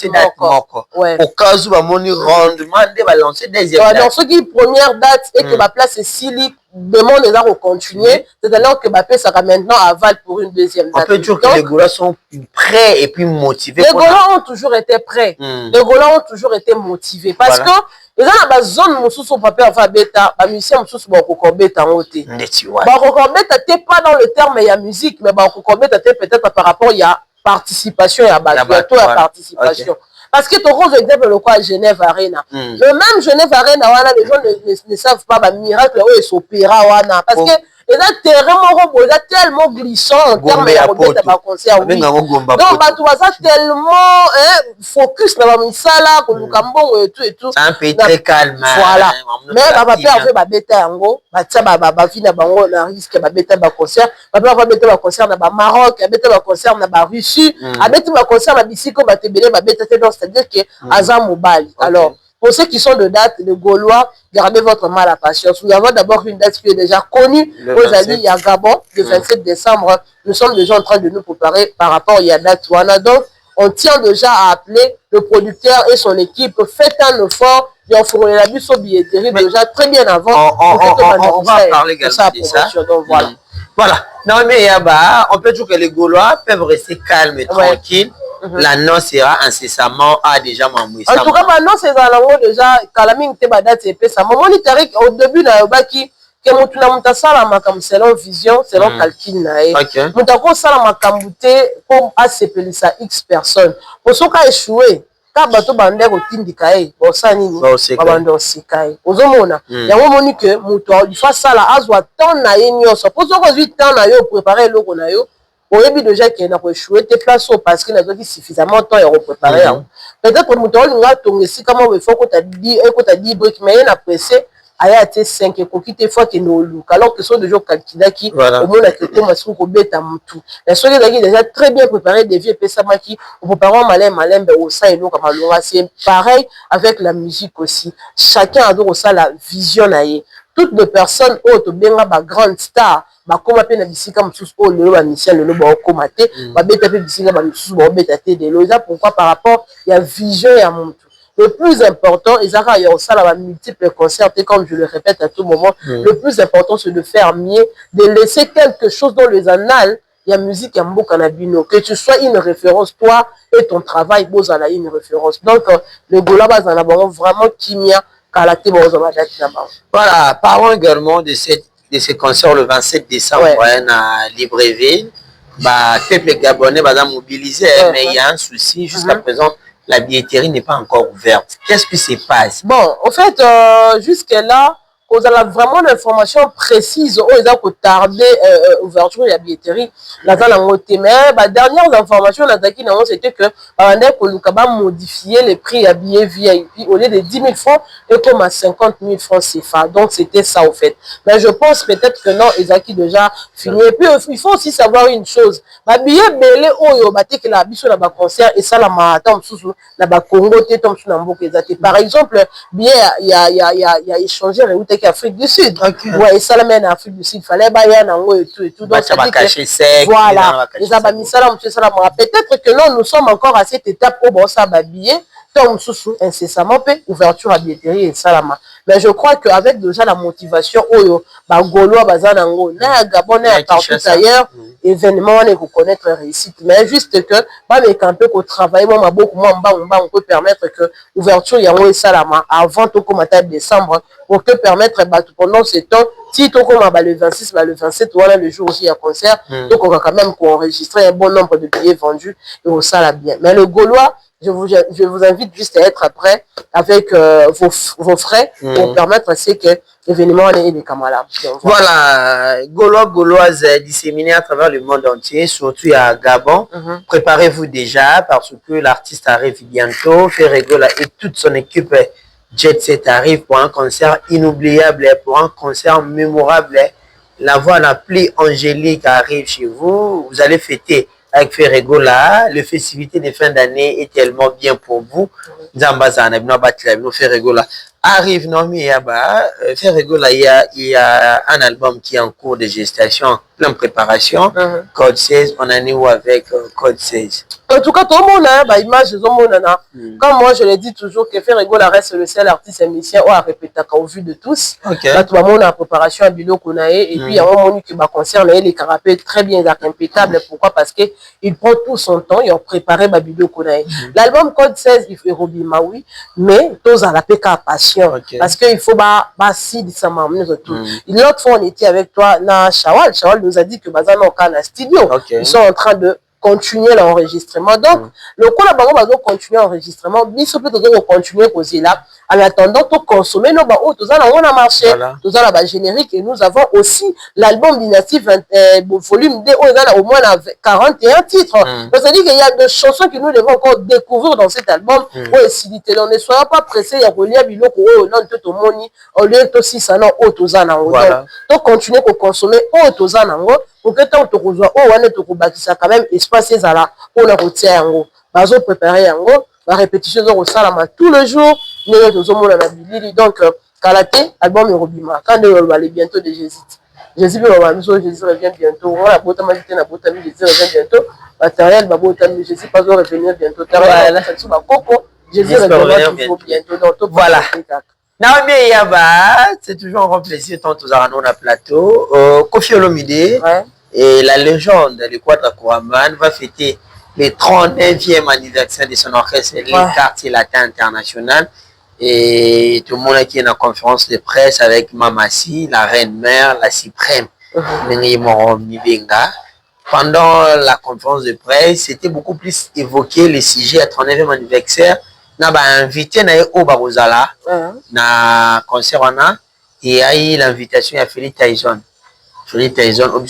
date moko. Au cas où on va rendement, on va lancer deuxième date. Donc, ce qui est première date et que ma place est si libre, demande les gens continuer. C'est alors que ma place sera maintenant aval pour une deuxième date. On peut dire que les Gaulois sont prêts et puis motivés. Les Gaulois ont toujours été prêts. Les Gaulois ont toujours été motivés. Parce que les gens dans la zone où sont papier alphabet, les musiciens sont beta en haute. Beta t'es pas dans le terme il y a musique, mais beta t'es peut-être par rapport il y a participation, il y a participation. Parce que tu roses exemple le quoi Genève Arena. Le même Genève Arena, les gens ne savent pas le miracle où ils s'opéra. Parce que les gens tellement glissants en termes de concert. Donc, tu vas tellement focus dans la misala, et tout. C'est un pays très calme. Voilà. Mais papa fait ma bêta en gros. Ma fille n'a pas risque de bêta ma concert. Papa va bêta ma concert dans le Maroc, bêta ma concert dans la Russie, bêta ma concert dans la Bicycle, ma tébélé, ma bêta c'est-à-dire que Azam Mobile. Alors, pour ceux qui sont de date, les Gaulois, gardez votre mal à patience. Nous avons d'abord une date qui est déjà connue. Aux amis, il y a Gabon, le 27 décembre. Nous sommes déjà en train de nous préparer par rapport à date. Donc, on tient déjà à appeler le producteur et son équipe. Faites un effort. Et on fournit la bus au billetterie déjà très bien avant. On va parler également de ça. Donc, voilà. Voilà. Non, mais on peut dire que les Gaulois peuvent rester calmes et tranquilles. L'annonce sera incessamment déjà mamoué. En tout cas, maintenant, c'est dans l'angle déjà, Kalaming Tebada, c'est ça. Mon Tarik, au début, na Yobaki, que mon tunamta sala makam selon vision, selon calcul nae. Moutako sala makambute comme ACP ça X personnes. Pour ce cas échoué, quand bateau bandé au tindikae, au sanini, babando sikae. Ozomona. Yango moni que mouto il fa sala azwa tant na yenyoso. Pour ce que 8 ans na yo préparer logo na yo. Au début déjà qu'il y a échoué tes places parce qu'il n'a pas suffisamment de temps à préparer. Peut-être que nous avons ici comment il faut que tu as dit brique mais il a pressé à été 5 et qu'on quitte fois qu'il nous loue alors que ce sont des gens qui au moins la question parce qu'on bête à tout. La soirée qui déjà très bien préparé des vieux pesama qui au parents malin au sein et nous comme c'est pareil avec la musique aussi. Chacun a donc ça la vision naie. Toutes les personnes autres bien ma grande star comme appelle bisika msusu o lelo ba Michel lelo ba okomate ba beta pe bisika ba msusu ba beta te de loza pourquoi par rapport il y a vision ya muntu. Le plus important ezaka ya osala ba multiples concerts comme je le répète à tout moment le plus important c'est de faire mieux de laisser quelque chose dans les annales il y a musique ya mboka na bino que tu sois une référence toi et ton travail bozala une référence donc le Gola bazana vraiment kimia kalaté bozala date na ba. Voilà, parlons également de ce concert le 27 décembre à Libreville. Peuple gabonais va mobiliser, mais il y a un souci. Jusqu'à présent, la billetterie n'est pas encore ouverte. Qu'est-ce qui se passe? Bon, en fait, jusque-là, vous avez vraiment l'information précise. Ils ont tardé l'ouverture de la billetterie. Mais dernières informations, c'était que on a modifié les prix à billets VIP au lieu de 10 000 francs et comme à 50 000 francs CFA. Donc, c'était ça, au fait. Mais je pense peut-être que non, ils ont déjà fini. Et puis, il faut aussi savoir une chose. Les billets belé, que la biso na ba concert et ça, la marathon, na ba Congo, par exemple, billet, il y a échangé qui Afrique du Sud. Ouais, et ça la mène à Afrique du Sud. Fallait bailler un ango et tout. Donc, ça va cacher sec. Voilà. Peut-être que non, nous sommes encore à cette étape où bon, ça va habiller. Donc, incessamment, ouverture à billetterie et salama. Mais je crois qu'avec déjà la motivation, Gaulois, Bazanango, Gabon, partout ailleurs, événement on est reconnaître réussite mais juste que pas mais un peu qu'on travaille moi beaucoup moi on peut permettre que ouverture yango et salama avant tout comme à décembre pour que permettre pendant ce temps si tout comme le 26 le 27 voilà le jour aussi il y a concert donc on va quand même enregistrer un bon nombre de billets vendus et au ça bien mais le Gaulois je vous invite juste à être prêt avec vos frais pour permettre c'est que l'événement est des camarades. Voilà, Gauloise disséminée à travers le monde entier, surtout à Gabon. Préparez-vous déjà parce que l'artiste arrive bientôt. Ferregola et toute son équipe Jet Set arrive pour un concert inoubliable, pour un concert mémorable. La voix la plus angélique arrive chez vous. Vous allez fêter avec Ferregola. Le festivité de fin d'année est tellement bien pour vous. Ferregola arrive Naomi Yaba. Ferregola, il y a un album qui est en cours de gestation, en préparation. Code 16, on en est où avec Code 16? En tout cas, tout le monde a une image de monde. Comme moi, je l'ai dit toujours que Ferregola reste le seul artiste et musicien à répéter au vu de tous. Tout le monde a préparation à Bilo Konae. Et puis, il y a un moment qui concerne les carapés très bien impeccable. Pourquoi? Parce qu'il prend tout son temps et on prépare Bilo Konae. L'album Code 16, il faut Robima, oui. Mais tous à la PK passion. Parce qu'il faut si de ça l'autre fois, on était avec toi, Shawal. Shawal nous a dit que Bazan a un studio. Ils sont en train de continuer l'enregistrement. Donc, le coup, là, on va continuer l'enregistrement. Bien sûr, peut-être continuer causer là. En attendant, tout consommer, nous, on a marché. Tout ça, là, générique. Et nous avons aussi l'album Dynastie volume 2, on a au moins 41 titres. Donc, ça dit qu'il y a des chansons que nous devons encore découvrir dans cet album. Donc, ne soyons pas pressés, il y a relié biloko, non, tout le monde, au lieu de aussi, ça, non, donc, continuer à consommer, pour que tant que tu rejoins, on est au bâtisseur quand même, espace là, on a retiré en gros. Bazo préparé en gros, la répétition au salama tous les jours, donc, Kalaté, album Robima, quand on va aller bientôt de Jésus. Jésus revient bientôt, on a beau majorité, on a beau Jésus revient bientôt, matériel, Jésus pas revenir bientôt, Jésus revient bientôt, voilà. Naomi Yaba, c'est toujours un grand plaisir tant aux Arano na plateau. Koffi Olomide et la légende, le Quadra Kouraman, va fêter le 39e anniversaire de son orchestre, les quartiers latins international. Et tout le monde qui est en conférence de presse avec Mamassi, la reine-mère, la suprême, pendant la conférence de presse, c'était beaucoup plus évoqué le sujet à 39e anniversaire. Na ba invité na au Barozala na concert wana et a eu l'invitation à Philippe Tyson. Philippe Tyson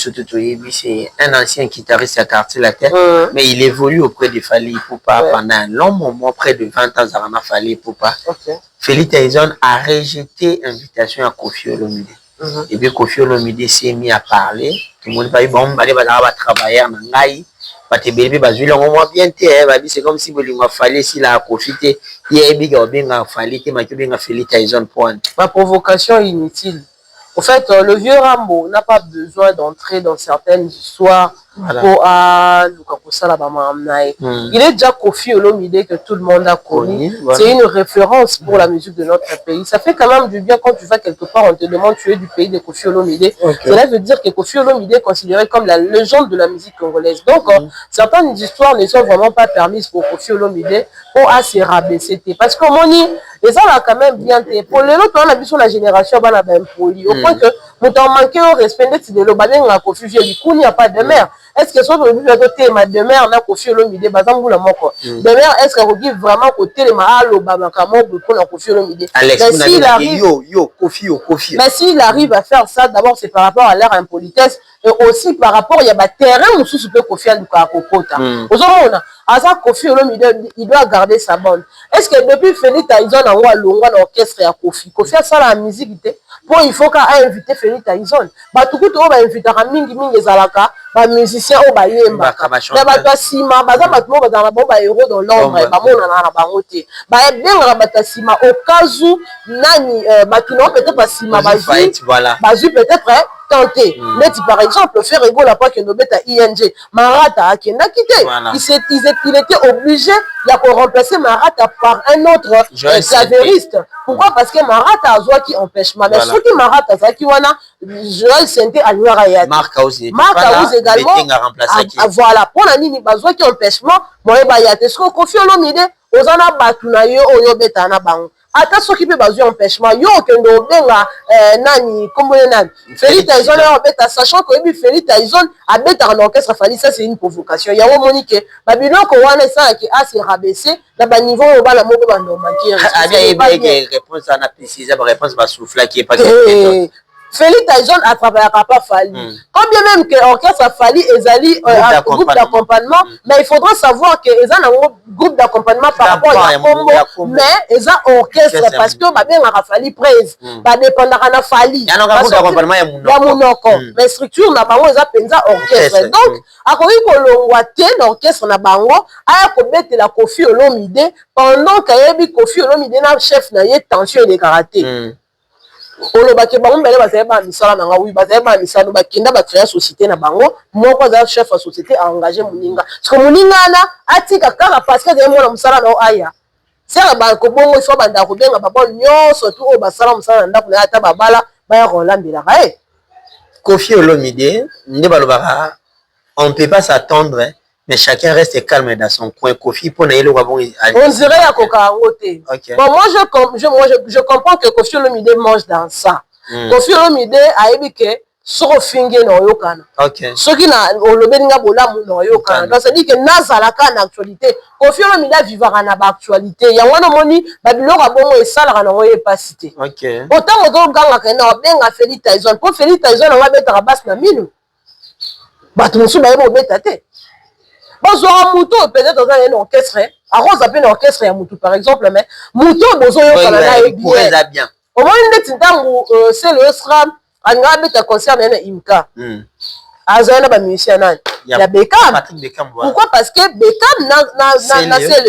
c'est un ancien guitariste à quartier latin mais il évolue auprès de Fally Ipupa pendant un long moment, près de 20 ans à Fally Ipupa. Philippe Tyson a rejeté l'invitation à Koffi Olomide. Et puis Koffi Olomide s'est mis à parler. Tout le monde va dire bon, va travailler en Angaï. C'est comme si vous fallait s'il a profité. Ma provocation est inutile. En fait, le vieux Rambo n'a pas besoin d'entrer dans certaines histoires pour il est déjà Koffi Olomide que tout le monde a connu. C'est une référence pour la musique de notre pays. Ça fait quand même du bien quand tu vas quelque part, on te demande tu es du pays de Koffi Olomide. Cela veut dire que Koffi Olomide est considéré comme la légende de la musique congolaise. Donc, certaines histoires ne sont vraiment pas permises pour Koffi Olomide pour assez rabaisser. Parce que mon les gens là quand même bien pour les autres on a vu sur la génération au point que nous t'en manqué au respect de l'obanen à Koffi il n'y a pas de mère. Est-ce que soit côté ma demeure na Koffi Olomide bazangula moko demeure est-ce que vous vraiment côté les mahalo babakamo pour la Koffi Olomide mais s'il arrive à faire ça d'abord c'est par rapport à leur impolitesse et aussi par rapport il y a des terrains où sous peut Koffi Kokota ozomona asa Koffi Olomide il doit garder sa bande. Est-ce que depuis Félix Tyson a longa l'orchestre à Koffi a ça la musique pour il faut qu'a inviter Félix Tyson batukutu o ba inviter mingi ezalaka ba musicien o ba yemba na ba sima baza batu mo bazana bo ba héros dans l'ombre ba mona na bango te ba benga ba sima au cas où nani batu no peut-être ba sima ba ju peut-être tenter. Mais par exemple, faire ego la pas que nous bête à ING. Marata a qui n'a quitté. Il était obligé de remplacer Marata par un autre clavériste. Pourquoi? Parce que Marata a joué qui empêchement. Mais ce qui Marata a qui wana Joël Senté à Nuarayat. Marc Aouz également. Voilà. Pour la nini bazwa qui empêchement. Moi bayate. Ce qu'on confie au l'omide. Ozana batuna yo oyo beta na bango. Ata soki pe bazwi empêchement yo okende obenga nani kombo nani Feli Tyson yo beta sachant que bi Feli Tyson abeta en orchestre Fali, ça c'est une provocation. Ya wo monique babiloko wana ça qui a se rabaisser na ba niveau au bala moko ba normal qui réponse à na préciser ba réponse ba souffla qui est pas Feli Tyson a travaillé pas Fali. Combien même que orchestre Fali ezali un groupe d'accompagnement, mais il faudra savoir que ezali un groupe d'accompagnement par rapport à Combo, mais ezali orchestre parce que ba bien a Fali presse, ba dépendra na Fali. Ya un groupe d'accompagnement ya munoko. Mais structure na bango ezali penza orchestre. Donc akoki kolongwa te l'orchestre na bango aya ko betela Koffi Olomide pendant que Koffi Olomide na chef na ye tension de karaté. Olobaki bango mbele bazali ba misala na ngawi bazali ba misala bakenda ba créer société na bango moko za chef de société a engagé muninga parce que muninga na atika kaka parce que zemo na musala na aya c'est ba ko bongo il faut banda ko benga ba bon nyonso tout o basala musala na ndako na ata babala ba ya rolambela ka Koffi Olomide nde balobaka on peut pas s'attendre mais chacun reste calme dans son coin. Koffi pour naïlo wabon. On dirait à Koka Ngote. Bon, moi je comprends que Koffi Olomide mange dans ça. Koffi Olomide a ébiqué sur finge no yokana. Ce qui n'a olobenga bola no yokana. Donc ça dit que nazalaka en actualité. Koffi Olomide vivra na actualité. Ya wana moni babiloko abongo esala na oye pas cité. Autant ozo ganga kana benga Feli Tyson. Pour Feli Tyson on va mettre bas na minu. Batu musu ba yebo betate. Bonsoir Mouto peut-être dans un orchestre arrose à peine orchestre ya Mouto par exemple mais Mouto bozo yo Canada est bien au moins une tintango c'est le SRAM anga beta concert na Imka azana ba musicien nan ya Beckham pourquoi parce que Beckham na c'est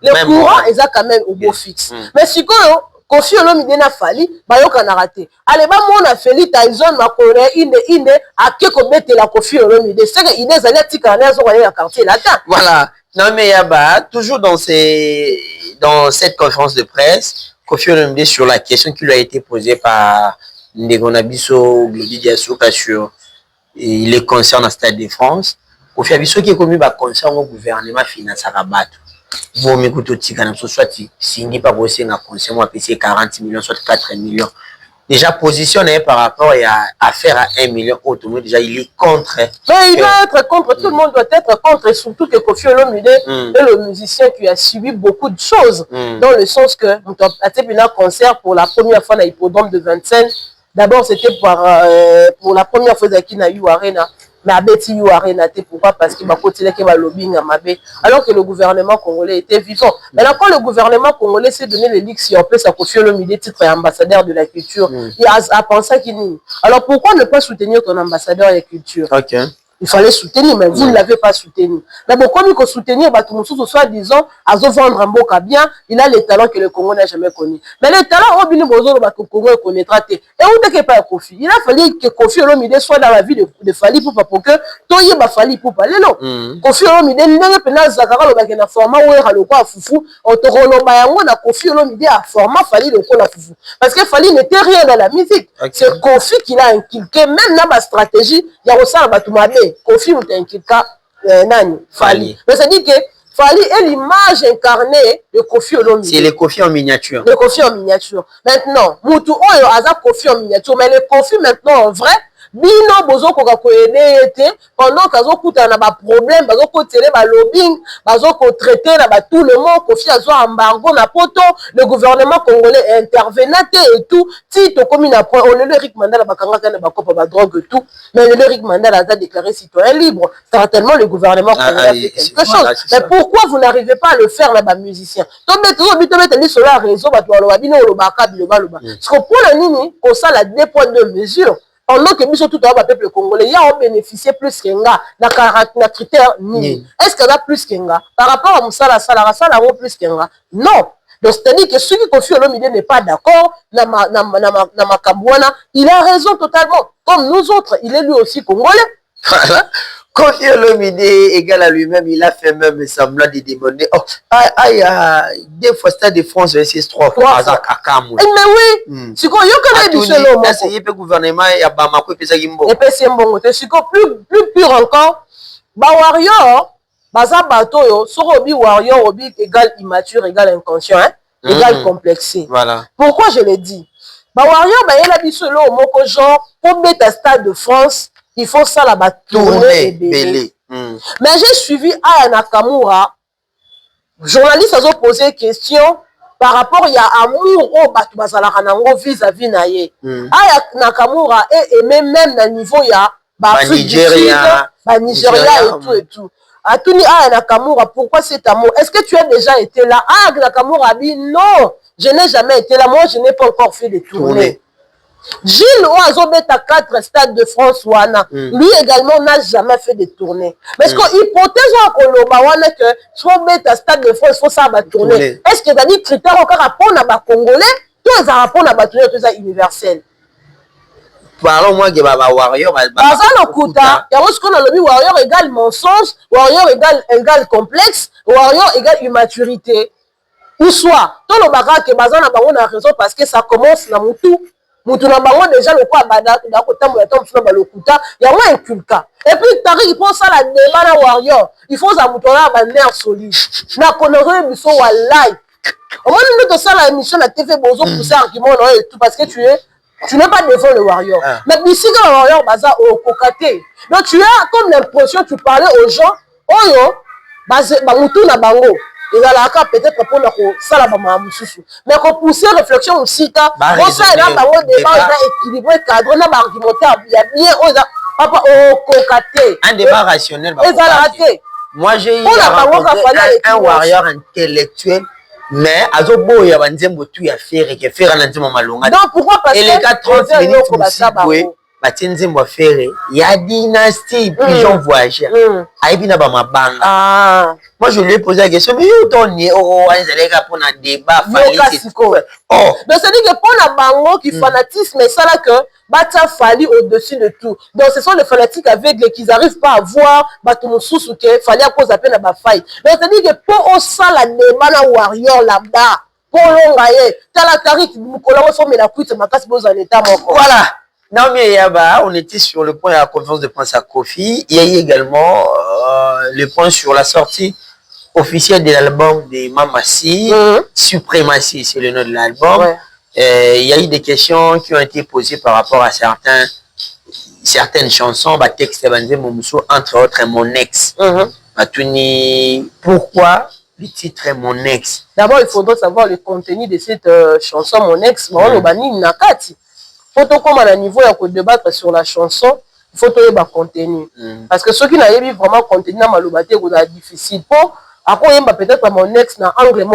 le courant est quand même au beau fixe mais sikoyo Koffi Olomide na Fali bayoka na raté allez ba mona Feli Tyson makore inde akeko betela Koffi Olomide c'est que idée zali tika na zo ya quartier là-dedans. Voilà. Non mais Yaba toujours dans cette conférence de presse Koffi Olomide sur la question qui lui a été posée par Ndegonabiso Glody Diasoka sur les concerts dans Stade de France. Koffi Abiso qui est commis par concert au gouvernement finance à Rabat. Vous m'écoutez soit si n'est pas possible na concert moi PC 40 millions soit 4 millions. Déjà positionné par rapport à faire à 1 million automobile déjà il est contre. Mais il doit être contre, tout le monde doit être contre et surtout que Koffi Olomide est le musicien qui a subi beaucoup de choses dans le sens que a concert pour la première fois dans l'hippodrome de Vincennes. D'abord c'était pour la première fois dans la You Arena. Mais à Betty You Arena, pourquoi? Parce qu'il m'a continué qu'il va lobbying à Mabé, alors que le gouvernement congolais était vivant. Maintenant, quand le gouvernement congolais s'est donné le luxe, si on peut ça Koffi Olomide titre ambassadeur de la culture, il a pensé qu'il n'y. Alors pourquoi ne pas soutenir ton ambassadeur de la culture? Il fallait soutenir, mais vous ne l'avez pas soutenu. D'abord, comme il faut soutenir, soit disant, à vendre un boca bien, il a les talents que le Congo n'a jamais connus. Mais les talents, au le Congo connaîtra. Et où n'est-ce pas Koffi? Il a fallu que Koffi Olomide soit dans la vie de Fali pour que Toye ba Fali pour parler non. Koffi Olomide n'est pas Zakara le format où il le quoi foufou. Otorono bayango na Koffi Olomide a format Fali le quoi la foufou. Parce que Fali n'était rien dans la musique. C'est Koffi qui l'a inculqué, même dans ma stratégie, il y a aussi un bâtiment. Koffi ou t'inquiète nani Fali. Mais ça dit que Fali est l'image incarnée de Koffi Olomide. C'est le Koffi en miniature. Le Koffi en miniature. Maintenant, Moutou Oyo a Koffi en miniature, mais le Koffi maintenant en vrai, bino bozo koka koyede ete pendant kazo kuta na ba problème bazo ko télé ba lobbying bazo ko traiter na ba tout le monde Koffi azo embargo na poto le gouvernement congolais intervenait et tout ti to comme na point on le Eric Mandala bakanga kana ba kopa ba drogue tout mais le Eric Mandala a déclaré citoyen libre certainement le gouvernement congolais a fait quelque chose mais pourquoi vous n'arrivez pas à le faire là ba musicien to mettre sur la réseau ba to lo bino lo baka biloba parce que pour le nini ko ça la 2 poids 2 mesures. Pendant que nous tout le peuple congolais, il y a bénéficié plus qu'enga, na critère ni. Est-ce qu'il y a plus qu'enga? Par rapport à Moussala Salara, ça n'a plus qu'enga? Non. Donc c'est-à-dire que celui qui Koffi Olomide n'est pas d'accord na Makambouana, il a raison totalement. Comme nous autres, il est lui aussi congolais. Voilà. Koffi Olomide égal à lui-même, il a fait même semblant de demander. Oh, il y a deux fois Stade de France versus 3 fois. Mais oui, c'est quoi? Il y a le gouvernement, il y a Bamako et Pesagimbo. Et Pesagimbo, c'est quoi? Plus pur encore. Ba warrior, baza bato yo, sorobi warrior, obi égal immature, égal inconscient, hein? Égal complexé. Voilà. Pourquoi je l'ai dit? Ba warrior, ba yela bisolo au moko genre, pour mettre un Stade de France, il faut ça là-bas tourner belé. Mais j'ai suivi Aya Nakamura, journaliste a posé question par rapport il y a amour au batu bazalaka nango vis-à-vis na ye. Aya Nakamura est aimé même na niveau ya ba Nigeria, et tout. Atuni Aya Nakamura, pourquoi cet amour? Est-ce que tu as déjà été là? Aya Nakamura a dit non, je n'ai jamais été là, moi je n'ai pas encore fait de tournée. Gilles Oazobet à 4 stades de France Wana, lui également n'a jamais fait de tournée. Parce que l'hypothèse wana que soit à stade de France, faut ça va tourner. Est-ce que les critères encore rapport à Congolais, tous les rapports à tourner, tout ça universel. Parlons-moi de Baba Warrior. Kuta, il y a ce qu'on a le Warrior égale mensonge, Warrior égale complexe, Warrior égale immaturité. Ou soit, tout le bagage que Bazan a raison parce que ça commence dans Moutou. Mutuna bango déjà le quoi bada da ko tambola tom funa balokuta ya moi inculca et puis tari il pense ça la demanda warrior il faut ça mutona ba nerf solide na konozo biso wallahi au moins nous de ça la émission la TV bozo pousser argument non et tout parce que tu n'es pas devant le warrior mais ici que le warrior baza au kokate donc tu as comme l'impression tu parlais aux gens oyo ba mutuna bango. Il a la carte peut-être pour ça la mais qu'on pousse réflexion aussi ça il y a un débat équilibré cadre on a argumentaire il y a bien papa au cocaté un débat rationnel moi j'ai eu un warrior intellectuel mais azobo ya banzembo tu ya faire que faire na nzembo malonga donc pourquoi parce que les 30 minutes Batinzembo Ferré, il y a dynastie, pigeon voyageur. Aïbina Bamabanga. Moi, je lui ai posé la question, mais où t'en es? Oh, on est là pour un débat. Donc, c'est-à-dire que pour la bango qui fanatisme, mais ça là que Bata Fali au-dessus de tout. Donc, ce sont les fanatiques aveugles qui n'arrivent pas à voir Batumusus ou qu'il fallait à cause de peine à ma faille. Donc, c'est-à-dire que pour ça, la débat warrior là-bas, pour l'ongaye, t'as la tarif, nous collons sur la cuite, ma casse en état mort. Voilà. Naomi Yaba, on était sur le point de la conférence de presse à Koffi. Il y a eu également le point sur la sortie officielle de l'album de Mamassi, Suprématie, c'est le nom de l'album. Il y a eu des questions qui ont été posées par rapport à certaines chansons, texte entre autres Mon Ex. Pourquoi le titre est Mon Ex? D'abord, il faudrait savoir le contenu de cette chanson Mon Ex. Faut comme à niveau à débattre sur la chanson, il faut trouver le contenu. Parce que ceux qui n'avaient pas vraiment contenu dans Malobate, c'est difficile. Pour après, peut-être mon ex n'a angle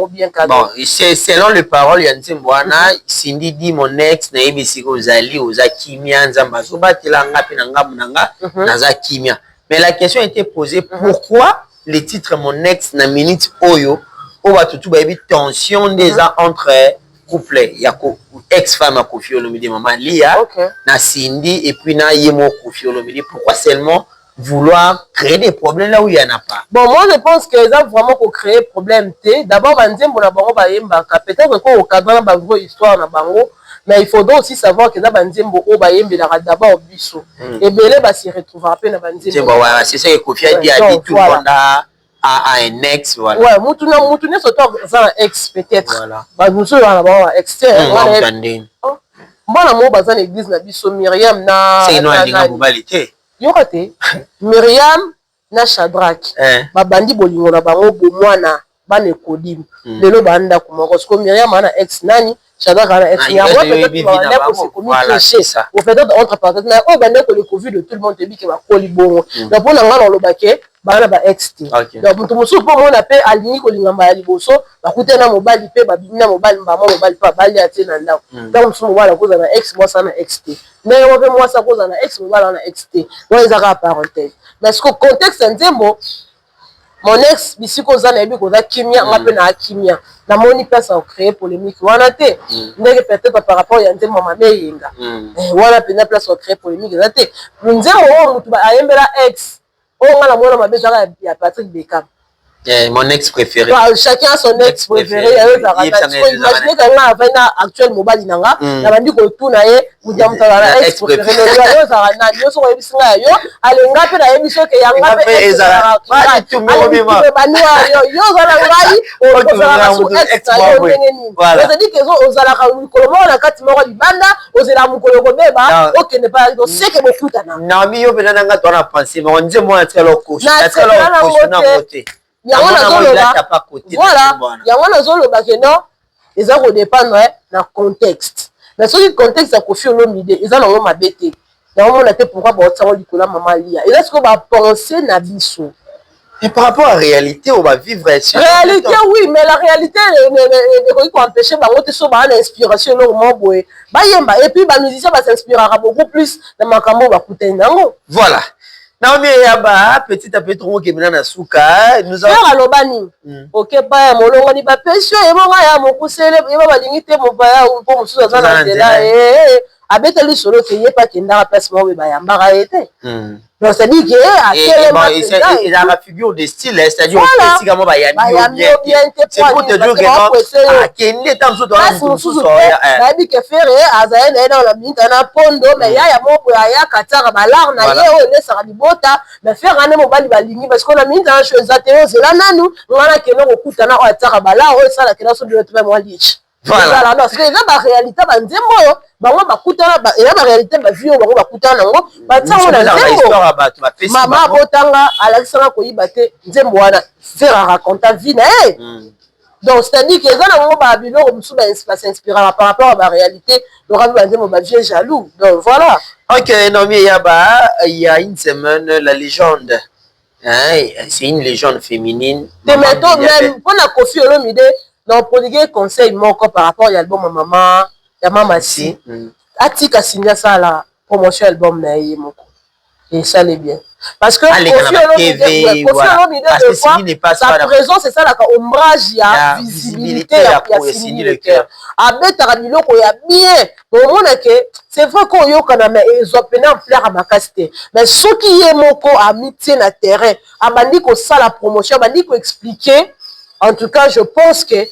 bien cadré. Bon, selon les paroles, Yantimboana, Cindy dit mon ex n'a pas si Ozali, Ozakimia, Nzambazoba, Tilanga, Pinanga, Munanga, Nazakimia. Mais la question était posée, pourquoi le titre Mon ex n'a minute Oyo, on va tout tension déjà entre couple, il y a ex-femme à Koffi Olomide, maman Lia, na Cindy, et puis na Yemo Koffi Olomide. Pourquoi seulement vouloir créer des problèmes là où il n'y en a pas? Bon, moi je pense qu'ils ont vraiment créé problème. D'abord, peut-être qu'au cadre de la vraie histoire, mais il faudra aussi savoir que d'abord biso. Et Belé va s'y retrouver à peine. C'est ça que Koffi a dit tout le monde à un ex, voilà. Ouais, Moutouné surtout un ex peut-être. Voilà. Bah nous sommes à ex. Moi la mot bazan église na biso Myriam na. C'est une linga bobalité. Yokaté. Myriam na Shadrach. Ba bandi bolingo na bango bomwana bane kodim. Lelo banda kumoko parce que Myriam ana ex nani Shadrach ana ex. Ya moi peut-être que c'est commis cliché. Ou peut-être entre parenthèses mais oh bande que le Covid de tout le monde te dit que va koli bongo. Donc pour nga lo baké bana ba XT. Donc mutu musu po mona pe alini ko lingamba ya liboso bakute na mobile pe babina mobile mbama mobile pa bali ate na ndao. Donc musu mobile koza na X moi ça na XT. Mais on veut moi ça koza na X mobile na XT. Moi ezaka parenthèse. Mais ce que contexte nzembo mon ex bisiko za na yebi koza kimia nga pe na kimia na moni place à créer polémique wana te ndenge peut-être par rapport ya nzembo mama yenga wana pe na place à créer polémique za te nzembo mutu ba ayembela ex nga na mona mabe zaka ya Patrick Bekam. Mon ex préféré. Chacun a son ex préféré. Imaginez que nga avait na actuel mobile nanga na bandi ko tuna ye mudiamuta na ex préféré. Yo za na yo so yebi singa yo alenga pe na yebi so ke yanga pe ezala. Yo za na ngai o za na ex yo ngeni. Ça dit que ozala ka mikolo na kati moko libanda ozela mukolo ko beba okende pa do seke bokuta na. Na mi yo bena nga tona penser mais on dit moi telo coach. Telo coach na côté. Voilà, yango nazoloba ke non eza ko dépendre na contexte. Mais soki contexte ya Koffi Olomide eza nango mabe te. Yango mona te pourquoi ba otsango likola mama lia. Eza ce que ba penser na biso. Et par rapport à la réalité, on va vivre ici. Réalité, oui, mais la réalité, il faut empêcher l'inspiration. Et puis, les musiciens s'inspirera beaucoup plus dans ma cambo. Voilà. Naomi Yaba, petit à petit, on va na souka. Nous avons. Frère Alobani. Ok, pas mon long, on y va pêcher. Et moi, il y a mon poussé, il va limiter mon paya ou pour mon sous dans la télé. Avec les solos qui n'est pas qu'il n'a pas ce moment, il y a un barrage. Donc, ça dit qu'il y a la figure de style, c'est-à-dire que c'est pour te dire que est dans voilà, parce que la réalité, bango bakutana eza ba réalité ba vie bango bakutana nango batango na nzembo mama botanga alakisanga koyiba te nzembo wana faire raconter vie na donc c'est à dire que eza nango ba biloko musu ba s'inspirera par rapport à la réalité le ravi ba nzembo ba vie jaloux donc voilà. OK, Naomi Yaba, il y a une semaine la légende c'est une légende féminine te mettons même pour la Koffi Olomide donc prodiguer conseil moko par rapport à l'album maman ya mama si atika signa ça la promotion album na ye moko et ça l'est bien parce que Koffi Olomide sa présence c'est ça la ombrage ya visibilité ya Cindy le cœur abetaka biloko ya bien omona ke c'est vrai qu'on yokana mais ezopena en fleur à makasite mais soki ye moko amitié na terrain abandi ko sala promotion abandi ko expliquer. En tout cas, je pense que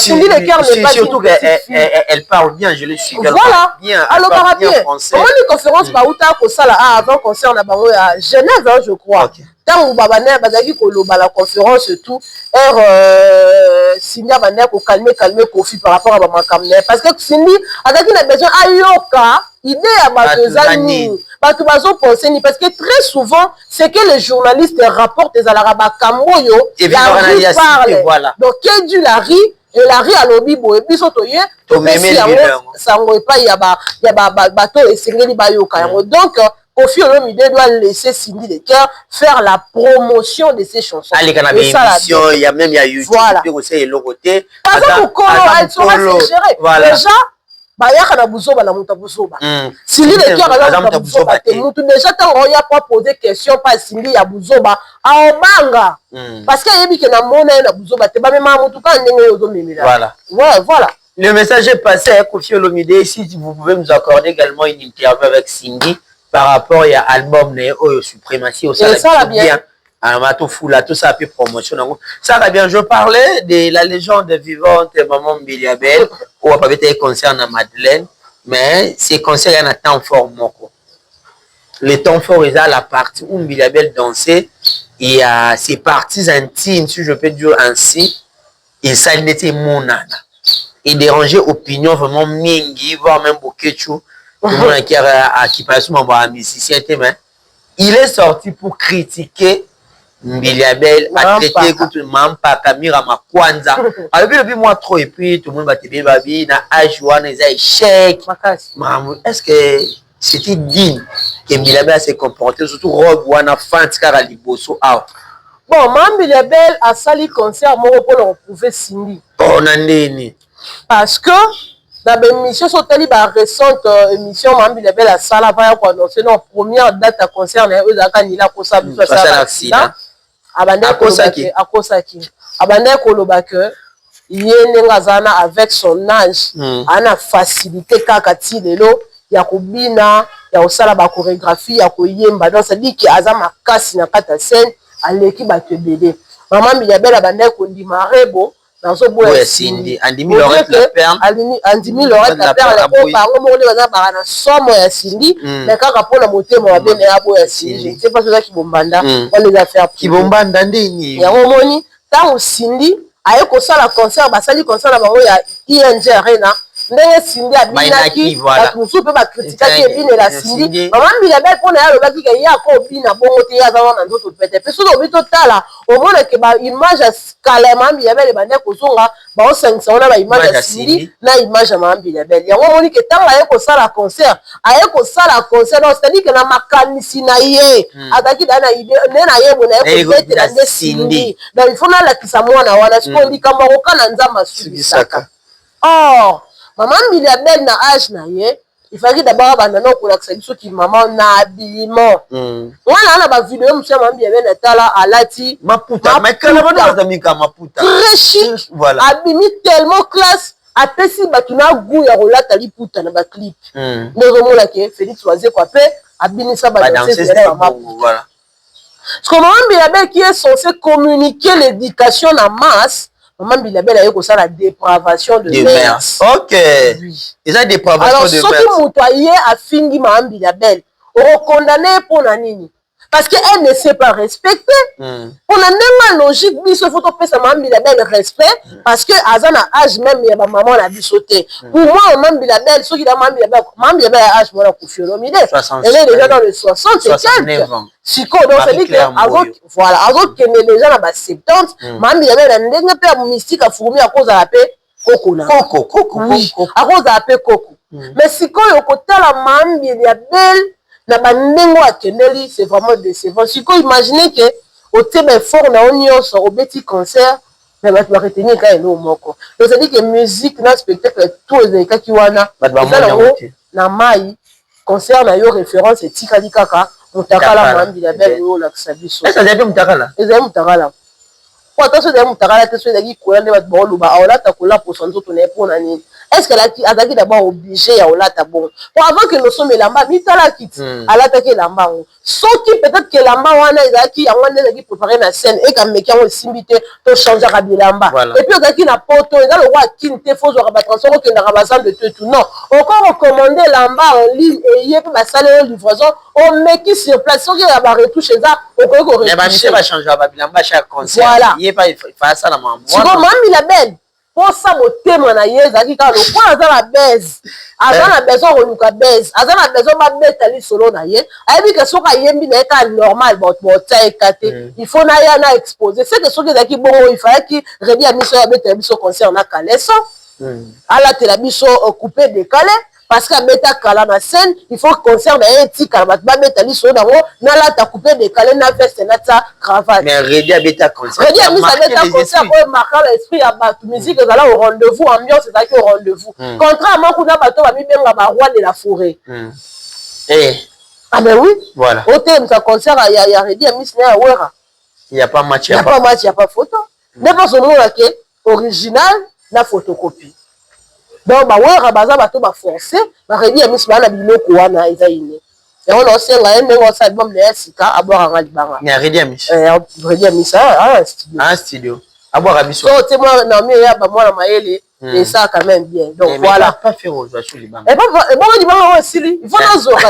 Cindy le cœur n'est pas surtout qu'elle parle bien, je le suis. Voilà. Bien, alors parle bien français. Comment une conférence Baouta ko sala avant concert na bango à Genève, je crois. Tant babane bazaki ko loba la conférence et tout, Cindy abane ko calmer Koffi par rapport à makamne parce que Cindy azaki na besoin ayoka idée à batozani. Parce que très souvent, c'est que les journalistes rapportent des alaraba kamoyo, la parle. Voilà. Donc, qui du la riz, et la riz à l'obibo, et puis surtout, ça ne pas, il y a bateau et c'est donc, Koffi Olomide doit laisser Cindy le cœur faire la promotion de ses chansons. Allez, il y a même YouTube, voilà. Aussi le côté. Elle sera gérée. Déjà, bayaka na buzoba na muta buzoba Cindy le cœur na muta buzoba te mutu déjà tant on y a pas posé question pas Cindy ya buzoba a obanga parce que yebi ke na mona na buzoba te ba même mutu ka ndenge yozo memela voilà ouais voilà le message est passé à Koffi Olomide. Si vous pouvez nous accorder également une interview avec Cindy par rapport à l'album Oyo Suprématie au ça bien tout ça a pu promotion. Ça va bien. Je parlais de la légende vivante Maman Mbiliabel ou à pas être concert à Madeleine, mais ces concerts il y a un temps fort moko. Le temps fort est à la partie où Mbiliabel dansait et à ses parties intimes, si je peux dire ainsi, et ça n'était monana. Et déranger opinion vraiment mingi, voire même Bokechu, qui passe mon musicien, mais il est sorti pour critiquer Mbiliabel a traité contre Mampa Kamira Makwanza. Alors puis moi trop et puis tout le monde va te dire babi na ajouan les échecs. Est-ce que c'était digne que Mbiliabel s'est comporté surtout robe wana fans car liboso out. Bon, Mbiliabel a sali concert mon pour le retrouver Cindy. Oh nandeni. Parce que dans l'émission sur télé la récente émission Mbiliabel a sala va quoi annoncer notre première date à concert na eux aka nila ko ça accident. abandaki koloba que ye ndenge azana avec son âge ana facilité kaka ti lelo ya kobina ya kosala bachorégraphie ya koyemba donc c'est-à-dire que aza makasi na kati ya scène aleki bato ebele mama Milabel abandaki kondima rebo nazoboya Cindy andimi Laurette la perle po bango moko nde baza baka na somo ya Cindy mais kaka mpona motema mabe na ya boya Cindy je ne sais pas soza kibombanda on les affaires kibombanda ndeni yango moni ntango Cindy aye kosala concert basali concert na bango ya ING Arena ndenge Cindy abinaki bato mosusu mpe bakritikaki ebinela Cindy mama Milabel mpona ye alobaki ke ye ako obina bongo te ye aza wana nzoto pete mpe soki obi totala omonake baimage ya kala ya mama Milabel ebandeki kozonga baosangisa wana baimage ya Cindy na image ya mama Milabel yango omoni ke ntango aye kosala concert donc c'est-à-dire ke na makanisi na ye azalaki daa na ide nde na ye boye na ye kobetela nde Cindy donc il faut nalakisa mwana wana sikoyo likambo akoka na nzambe asukisaka or maman Milabel na âge na ye il fallait d'abord abandonner kolakisa biso ki maman na habillement wana na ba vidéo monsieur maman Milabel na tala alati maputa très chic abimi tellement classe apesi bato na goût ya kolata liputa na ba clip ndozomona ke Félix Oise kwa pe abinisa ba danseuse ya maputa parce que maman Milabel qui est censé communiquer l'éducation en masse maman Milabel a eu ça la dépravation de mœurs. Ok. Et ça dépravation de mœurs. Alors, ce qui moutoyé a fini maman Milabel, on condamné pour la nini. Parce qu'elle ne sait pas respecter. On a même logique, il faut que ça maman Milabel respect, parce que Azan a âge même, il y a ma maman a sauté. Pour moi, maman Milabel, ceux qui ont maman Milabel a âge, moi, elle est déjà dans les 60 et quelques. Siko, donc ça dit que, voilà, avant que les gens à 70, maman Milabel a une père mystique à fourmi à cause de la paix, Coco. Oui, à cause de la paix, Coco. Mais Siko, au côté de la maman Milabel, na bandengo akendeli c'est vraiment décevant. Si vous imaginez que au thème fort na onyoso au petit concert mais bato ba retenir ka elo moko. Donc ça dit que musique na spectacle tout les cas qui wana na mai concert na yo référence etikali kaka mutakala Maman Milabel yo la sabiso. Ça dit mutakala. Ezali mutakala. Pour attention de mutakala te so ezali kola ne bato ba oluba aola ta kola pour son autre ne pour nani. Est-ce qu'elle a d'abord obligé à Olata bon pour avant que nous sommes lamba mitala kit alata ke lamba so qui peut-être que lamba wana ezaki wana ezaki préparer la scène et quand meki on simbité to changer à bilamba et puis ezaki na poto ezali le roi kinte faut zo ba transformer que na rabazan de tout non encore recommander lamba en ligne et y a pas salle livraison on meki sur place so que ba retouche ça on peut corriger mais ba mise ba changer ba bilamba chaque concert y pas il fa ça la maman c'est Maman Milabel pour ça motema na ye ezalaki kaka lokola aza na base aza na besoin koluka base aza na besoin babeta lisolo na ye ayebi ke soki ayembi na ye kaka normal botia eka te il faut na ye na exposer c'est que soki ezalaki bongo il fallaki rebi ya miso abetela biso concert na kaleso alatela biso coupé décalé parce que beta kala na scène il faut concert na ye tika bato babeta lisolo nango nalata coupé décalé na veste na ta cravate mais redi abeta concert redi amisa beta concert pour marquer l'esprit ya bato musique ezala au rendez-vous ambiance ezalaki au rendez-vous contrairement kuna bato bamibenga baroi de la forêt ah ben oui voilà otemisa concert ya redi amisi na ya wera il y a pas match il y a pas match il y a pas photo nde pas omona ke original na photocopie donc bawera baza bato baforce baredi ya misi bana biloko wana eza ine yango naosenga ye ndenge osala album na ye sika abwakanga libanga redi ya misi redi ya misi studio abwaka biso so te mwana na mieux ya bamwana mayele ça quand même bien donc voilà pas faire aux joies libanga et bon libanga oyo esili il faut nazoka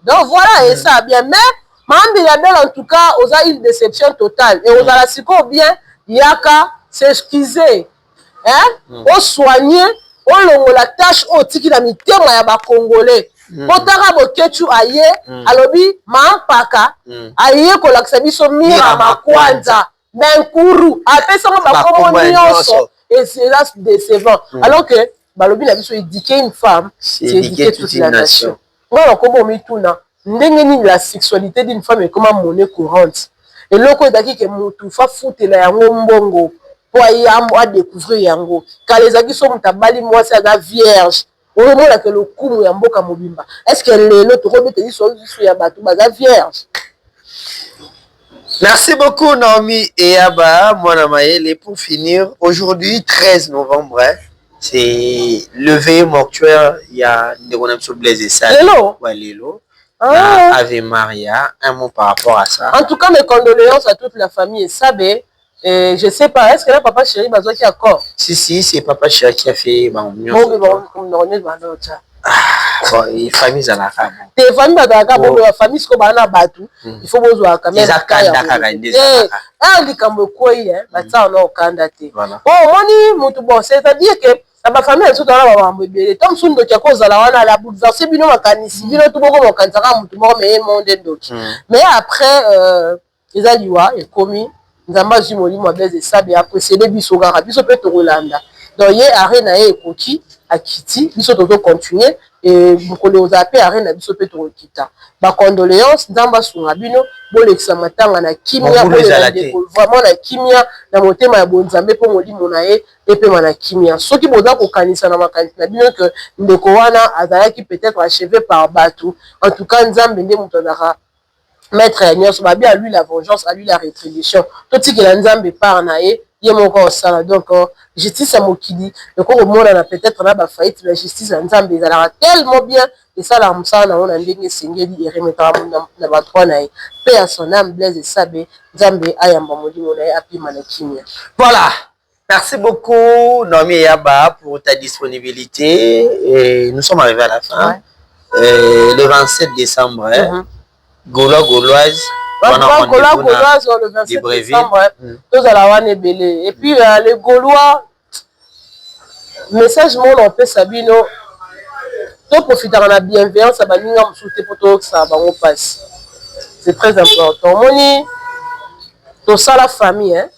donc voilà et ça bien mais Maman Milabel en tout cas aux a une déception totale et aux a la siko bien yaka s'excuser hein au soigner au longo la tâche au tiki na mitema ya ba congolais potaka bokechu aye alobi mampaka aye ko lakisa biso mira makwanza Menkuru apesa ngo bakomo nyonso et c'est là décevant alors que balobi na biso éduquer une femme c'est éduquer toute la nation ngolo komo mituna ndenge nini la sexualité d'une femme est comme monnaie courante et loko daki ke mutu fa futela yango mbongo pour à découvrir yango. Quand les amis sont tabali, moi c'est la vierge. On remonte que le coup ya mboka mobimba. Est-ce que l'autre remet dit sur ya batou baza vierge? Merci beaucoup Naomi Eyaba, Mwana Mayele. Pour finir, aujourd'hui 13 novembre, hein, c'est le veillée mortuaire, il y a des Blaise et ça. Lélo? Ouais, Lélo. Ah. Ave Maria, un mot par rapport à ça. En tout cas, mes condoléances à toute la famille et Sabé. Et je sais pas, est-ce que là, papa chéri, Bazo qui est d'accord? Si, c'est papa chéri qui a fait. Bon, les familles à la femme. Les familles à la femme, la famille, c'est comme un abatou. Il faut vous voir quand même. C'est-à-dire que la famille, elle se donne à bébé. Tom Sundo qui a causé la bouleversée, bino makanisi, bino tout le monde kansara, tout le monde mais monde d'autres. Mais après, ils ont dit ouais, ils commis. Nzamba Jimoli Mabez et Sabi a précédé Bissogara, Bisso Peto Rolanda. Donc, il y a Arena et Koki à Kiti, Bisso Toto continuer et vous connaissez appelé Arena Bisso Peto Kita. Ma condoléance, Nzamba Sungabino, Bolexa Matanga na Kimia, vraiment la Kimia, na motema ya Bonzambe pour Moli Monae, et puis na Kimia. Ce qui boda au Kanisa na Makantina, bien que Ndekowana Azayaki peut-être achevé par Batou. En tout cas, Nzambe Nde Moutonara. Maître Agnos, à lui la vengeance, à lui la rétribution. Tout ce qui est Nzambe par nae, il y a mon corps ça. Donc, justice à Mokili, le corps au monde a peut-être là, faillite, la justice à Nzambe, elle a tellement bien, et ça, la Moussa, on a un dégué singeli, et remettra la battoie nae. Paix à son âme, Blaise et Sabé, Nzambe, Ayamba Modi, Monae, Api Manakimia. Voilà. Merci beaucoup, Naomi Eyaba, pour ta disponibilité. Et nous sommes arrivés à la fin. Ouais. Le 27 décembre, hein. Gauloise, Gauloise, le 27 décembre, tous à la Wane Belé. Et puis les Gaulois, message mon on peut Sabino, tout profiter de la bienveillance, ça va nous souhaiter pour tout ça va on passe. C'est très important. Moni, tout ça la famille, hein.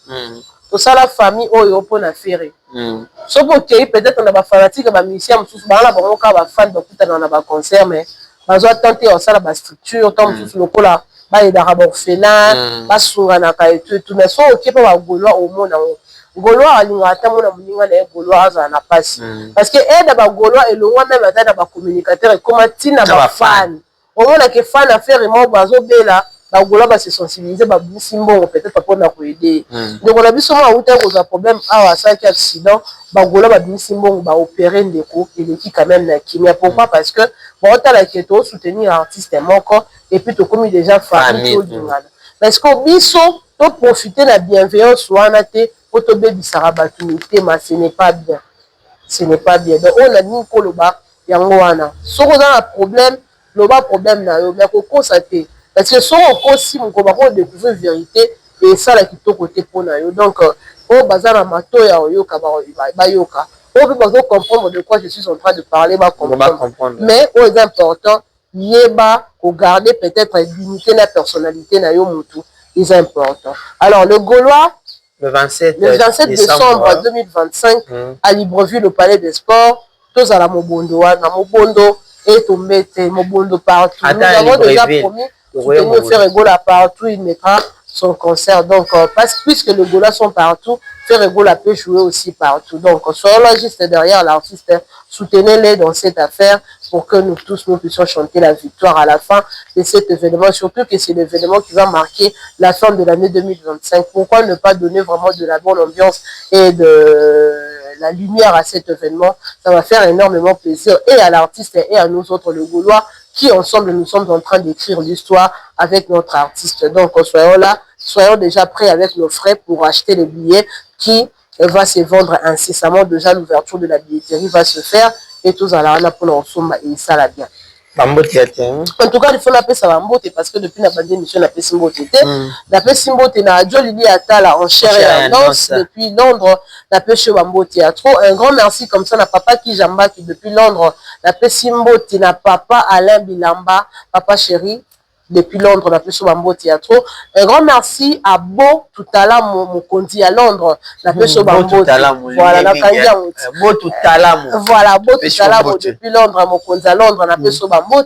Tout ça la famille, oh yo pour la faire. Sauf que peut-être on a pas fanatique, on a musicien, tout ça là, on a pas fan, on a pas concert, mais on a tenté ça la structure, tant que le coup là. Bah il y a des orphelins, bah souvent na tout mais so ok pas Gaulois au monde Gaulois alinga mon amuninga na Gaulois na passe parce que aide ba Gaulois et le roi même atteint ba communicateur et comment tina ba fan au monde que fan affaire et moi bazo bela ba Gaulois ba se sensibiliser ba bisimbo peut-être pour na ko aider donc on a vu souvent où t'as un problème à ça qui accident ba Gaulois ba bisimbo ba opérer ndeko et qui quand même na kimia pourquoi parce que bon t'as la keto soutenir artiste moko et puis tu commis déjà famille parce qu'au biso tu profiter de la bienveillance soit pour te baby sarabatunité mais ce n'est pas bien, ce n'est pas bien. Donc on a dit que le bas yango wana so on a un problème le bas problème na yo mais ko constater parce que so on si on va découvrir vérité et ça là qui to côté pour na yo donc au bazar na mato ya yoka ba yoka on peut pas comprendre de quoi je suis en train de parler va comprendre mais au important yeba ko garder peut-être dignité la personnalité na yo mutu c'est important. Alors le Gaulois le 27 décembre 2025 à Libreville au Palais des Sports tous à la Mobondo na Mobondo et Tombete Mobondo partout nous avons déjà promis de faire Gaulois partout il mettra son concert donc parce puisque les Gaulois sont partout faire Gaulois peut jouer aussi partout donc soyons là juste derrière l'artiste soutenez-les dans cette affaire pour que nous tous nous puissions chanter la victoire à la fin de cet événement surtout que c'est l'événement qui va marquer la fin de l'année 2025 pourquoi ne pas donner vraiment de la bonne ambiance et de la lumière à cet événement ça va faire énormément plaisir et à l'artiste et à nous autres le Gaulois qui ensemble nous sommes en train d'écrire l'histoire avec notre artiste. Donc soyons là, soyons déjà prêts avec nos frais pour acheter les billets qui va se vendre incessamment. Déjà l'ouverture de la billetterie va se faire et tous à la pour l'ensemble et ça la bien. En tout cas, il faut l'appeler ça Bambote parce que depuis la bande émission, l'appelle Simbote. L'appelle Simbote na Jolili Atala en chair et en danse depuis Londres. L'appelle chez Bambote trop. Un grand merci comme ça na papa qui Jamba qui depuis Londres. L'appelle Simbote na papa Alain Bilamba, papa chéri. depuis Londres, on a fait sur Bambo Théâtre. Un grand merci à Beau Toutala, mon condi à Londres, on a fait sur Bambo. Voilà, la Beau Toutala, voilà, Beau Toutala, depuis Londres, mon condi à Londres, on a fait sur Bambo.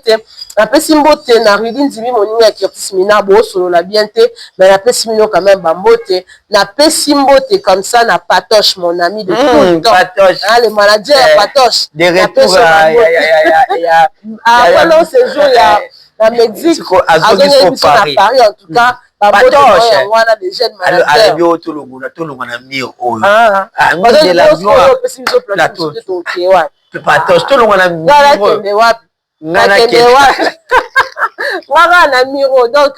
On a fait Simbote, on a ridin Zimi, mon numéro qui est Mina, Beau, solo la bienté, mais on a fait Simino quand même Bambo. On a fait Simbote comme ça, on a Patoche, mon ami de tout le temps. Patoche. Le manager Patoche. Des retours pendant ce jour, il y a la Mexique, à Paris en tout cas. Patoche. Des jeunes managers. Patoche, tout le monde a donc,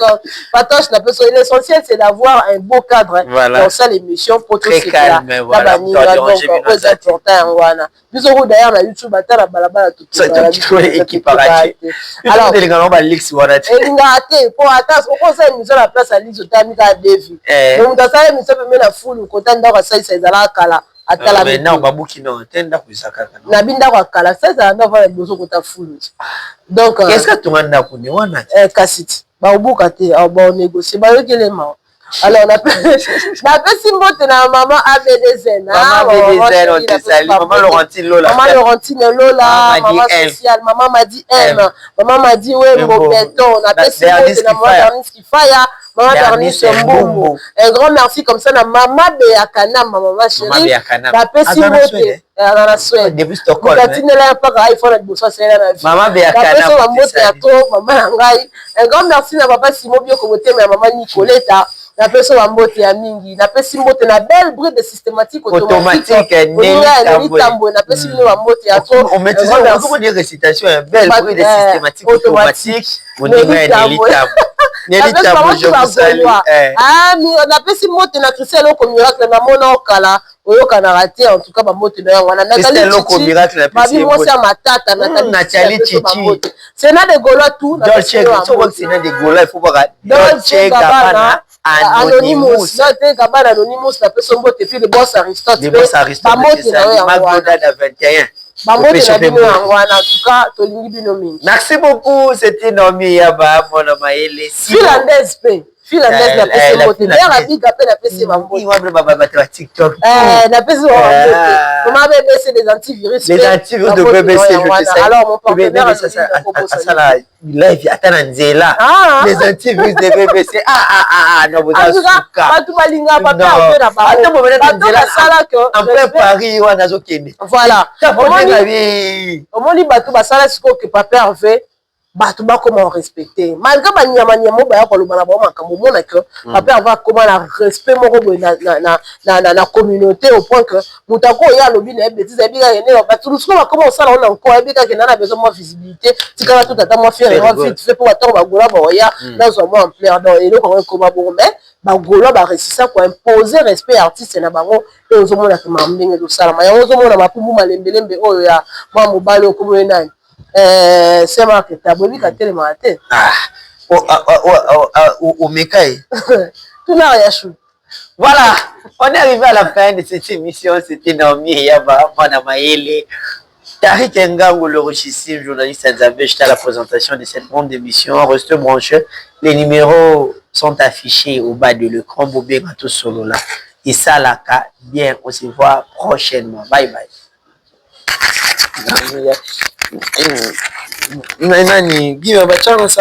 Patoche, l'essentiel c'est d'avoir un beau cadre dans ça l'émission pour tout très calme, voilà. D'ailleurs, la YouTube, alors, maintenant babuki non tenda kuzaka na binda kwa kala sasa ndo va bozo kota fulu donc qu'est-ce que tu m'as kuni wana kasiti ba ubuka te ba négocier ba yokele ma alors on appelle Simbote na maman ABDZ maman Laurentine Lola maman sociale maman Madi M maman Madi Wembo Beton on appelle Simbote na maman Darniski Faya maman Darniski Mbumbu un grand merci comme ça na maman Beakana maman chérie na pe Simbote na Suède depuis Stockholm là pas iPhone à bosso c'est là maman Beakana maman ngai un grand merci na papa Simon Bio Kobote na maman Nicoletta na peso wa mbote ya mingi na pesi mbote na belle bride systématique automatique Nelly Tambo na pesi mbote wa mbote ya to on met comment dire récitation belle bride systématique automatique on dit Nelly Tambo Nelly Tambo je vous salue na pesi mbote na Christelle Oko Miracle na mona okala oyoka na raté en tout cas ba mbote na wana na Christelle Oko Miracle na pesi mbote ya matata na Charlie Chichi c'est na de Gaulois tout na Dolce c'est na de Gaulois il faut voir Dolce Gabbana Anonymous, Anonymous, la personne qui fait le boss Aristote. Le boss Aristote, c'est ça, Magnolia de 21. Merci beaucoup, c'était Naomi Yaba, mon amaïle. Finlandaise, finlandaise na pesi mote d'ailleurs la biga pe na pesi bango baba TikTok na pesi comment BBC les antivirus de BBC je te sais alors mon partenaire ça la live atana nzela les antivirus de BBC non vous pas tout balinga pas na ba attends mo bena nzela sala que en plein Paris wana zo kende voilà omoni bato basala siko que papa Hervé bato bakoma respecter malgré banyamanyamo baya koloba na bango makambo mona que papa va comment la respect moko boye na communauté au point que mutako ya lobi na bêtise ebika ene bato lusuko bakoma osala ona encore ebika ke na besoin de visibilité tikala tout ata moi faire vite fait pour attendre bagola boya dans un en plein dans et le comment koma bon mais bagola ba resisa ko imposer respect artiste na bango et ozomona ke mambenge do sala ma ozomona mapumu malembelembe oyo ya mwa mobale okomo nani c'est marqué taboni ka tele matin au Mekai tout n'a rien chou. Voilà, on est arrivé à la fin de cette émission. C'était Naomi Yaba, Madame Maëlle, Tariq Ngango, le richissime journaliste Nzambe. J'étais à la présentation de cette grande émission. Restez branchés. Les numéros sont affichés au bas de l'écran. Bobé Gato Solo là. Et ça, là, bien, on se voit prochainement. Bye bye. Nani, give me a chance.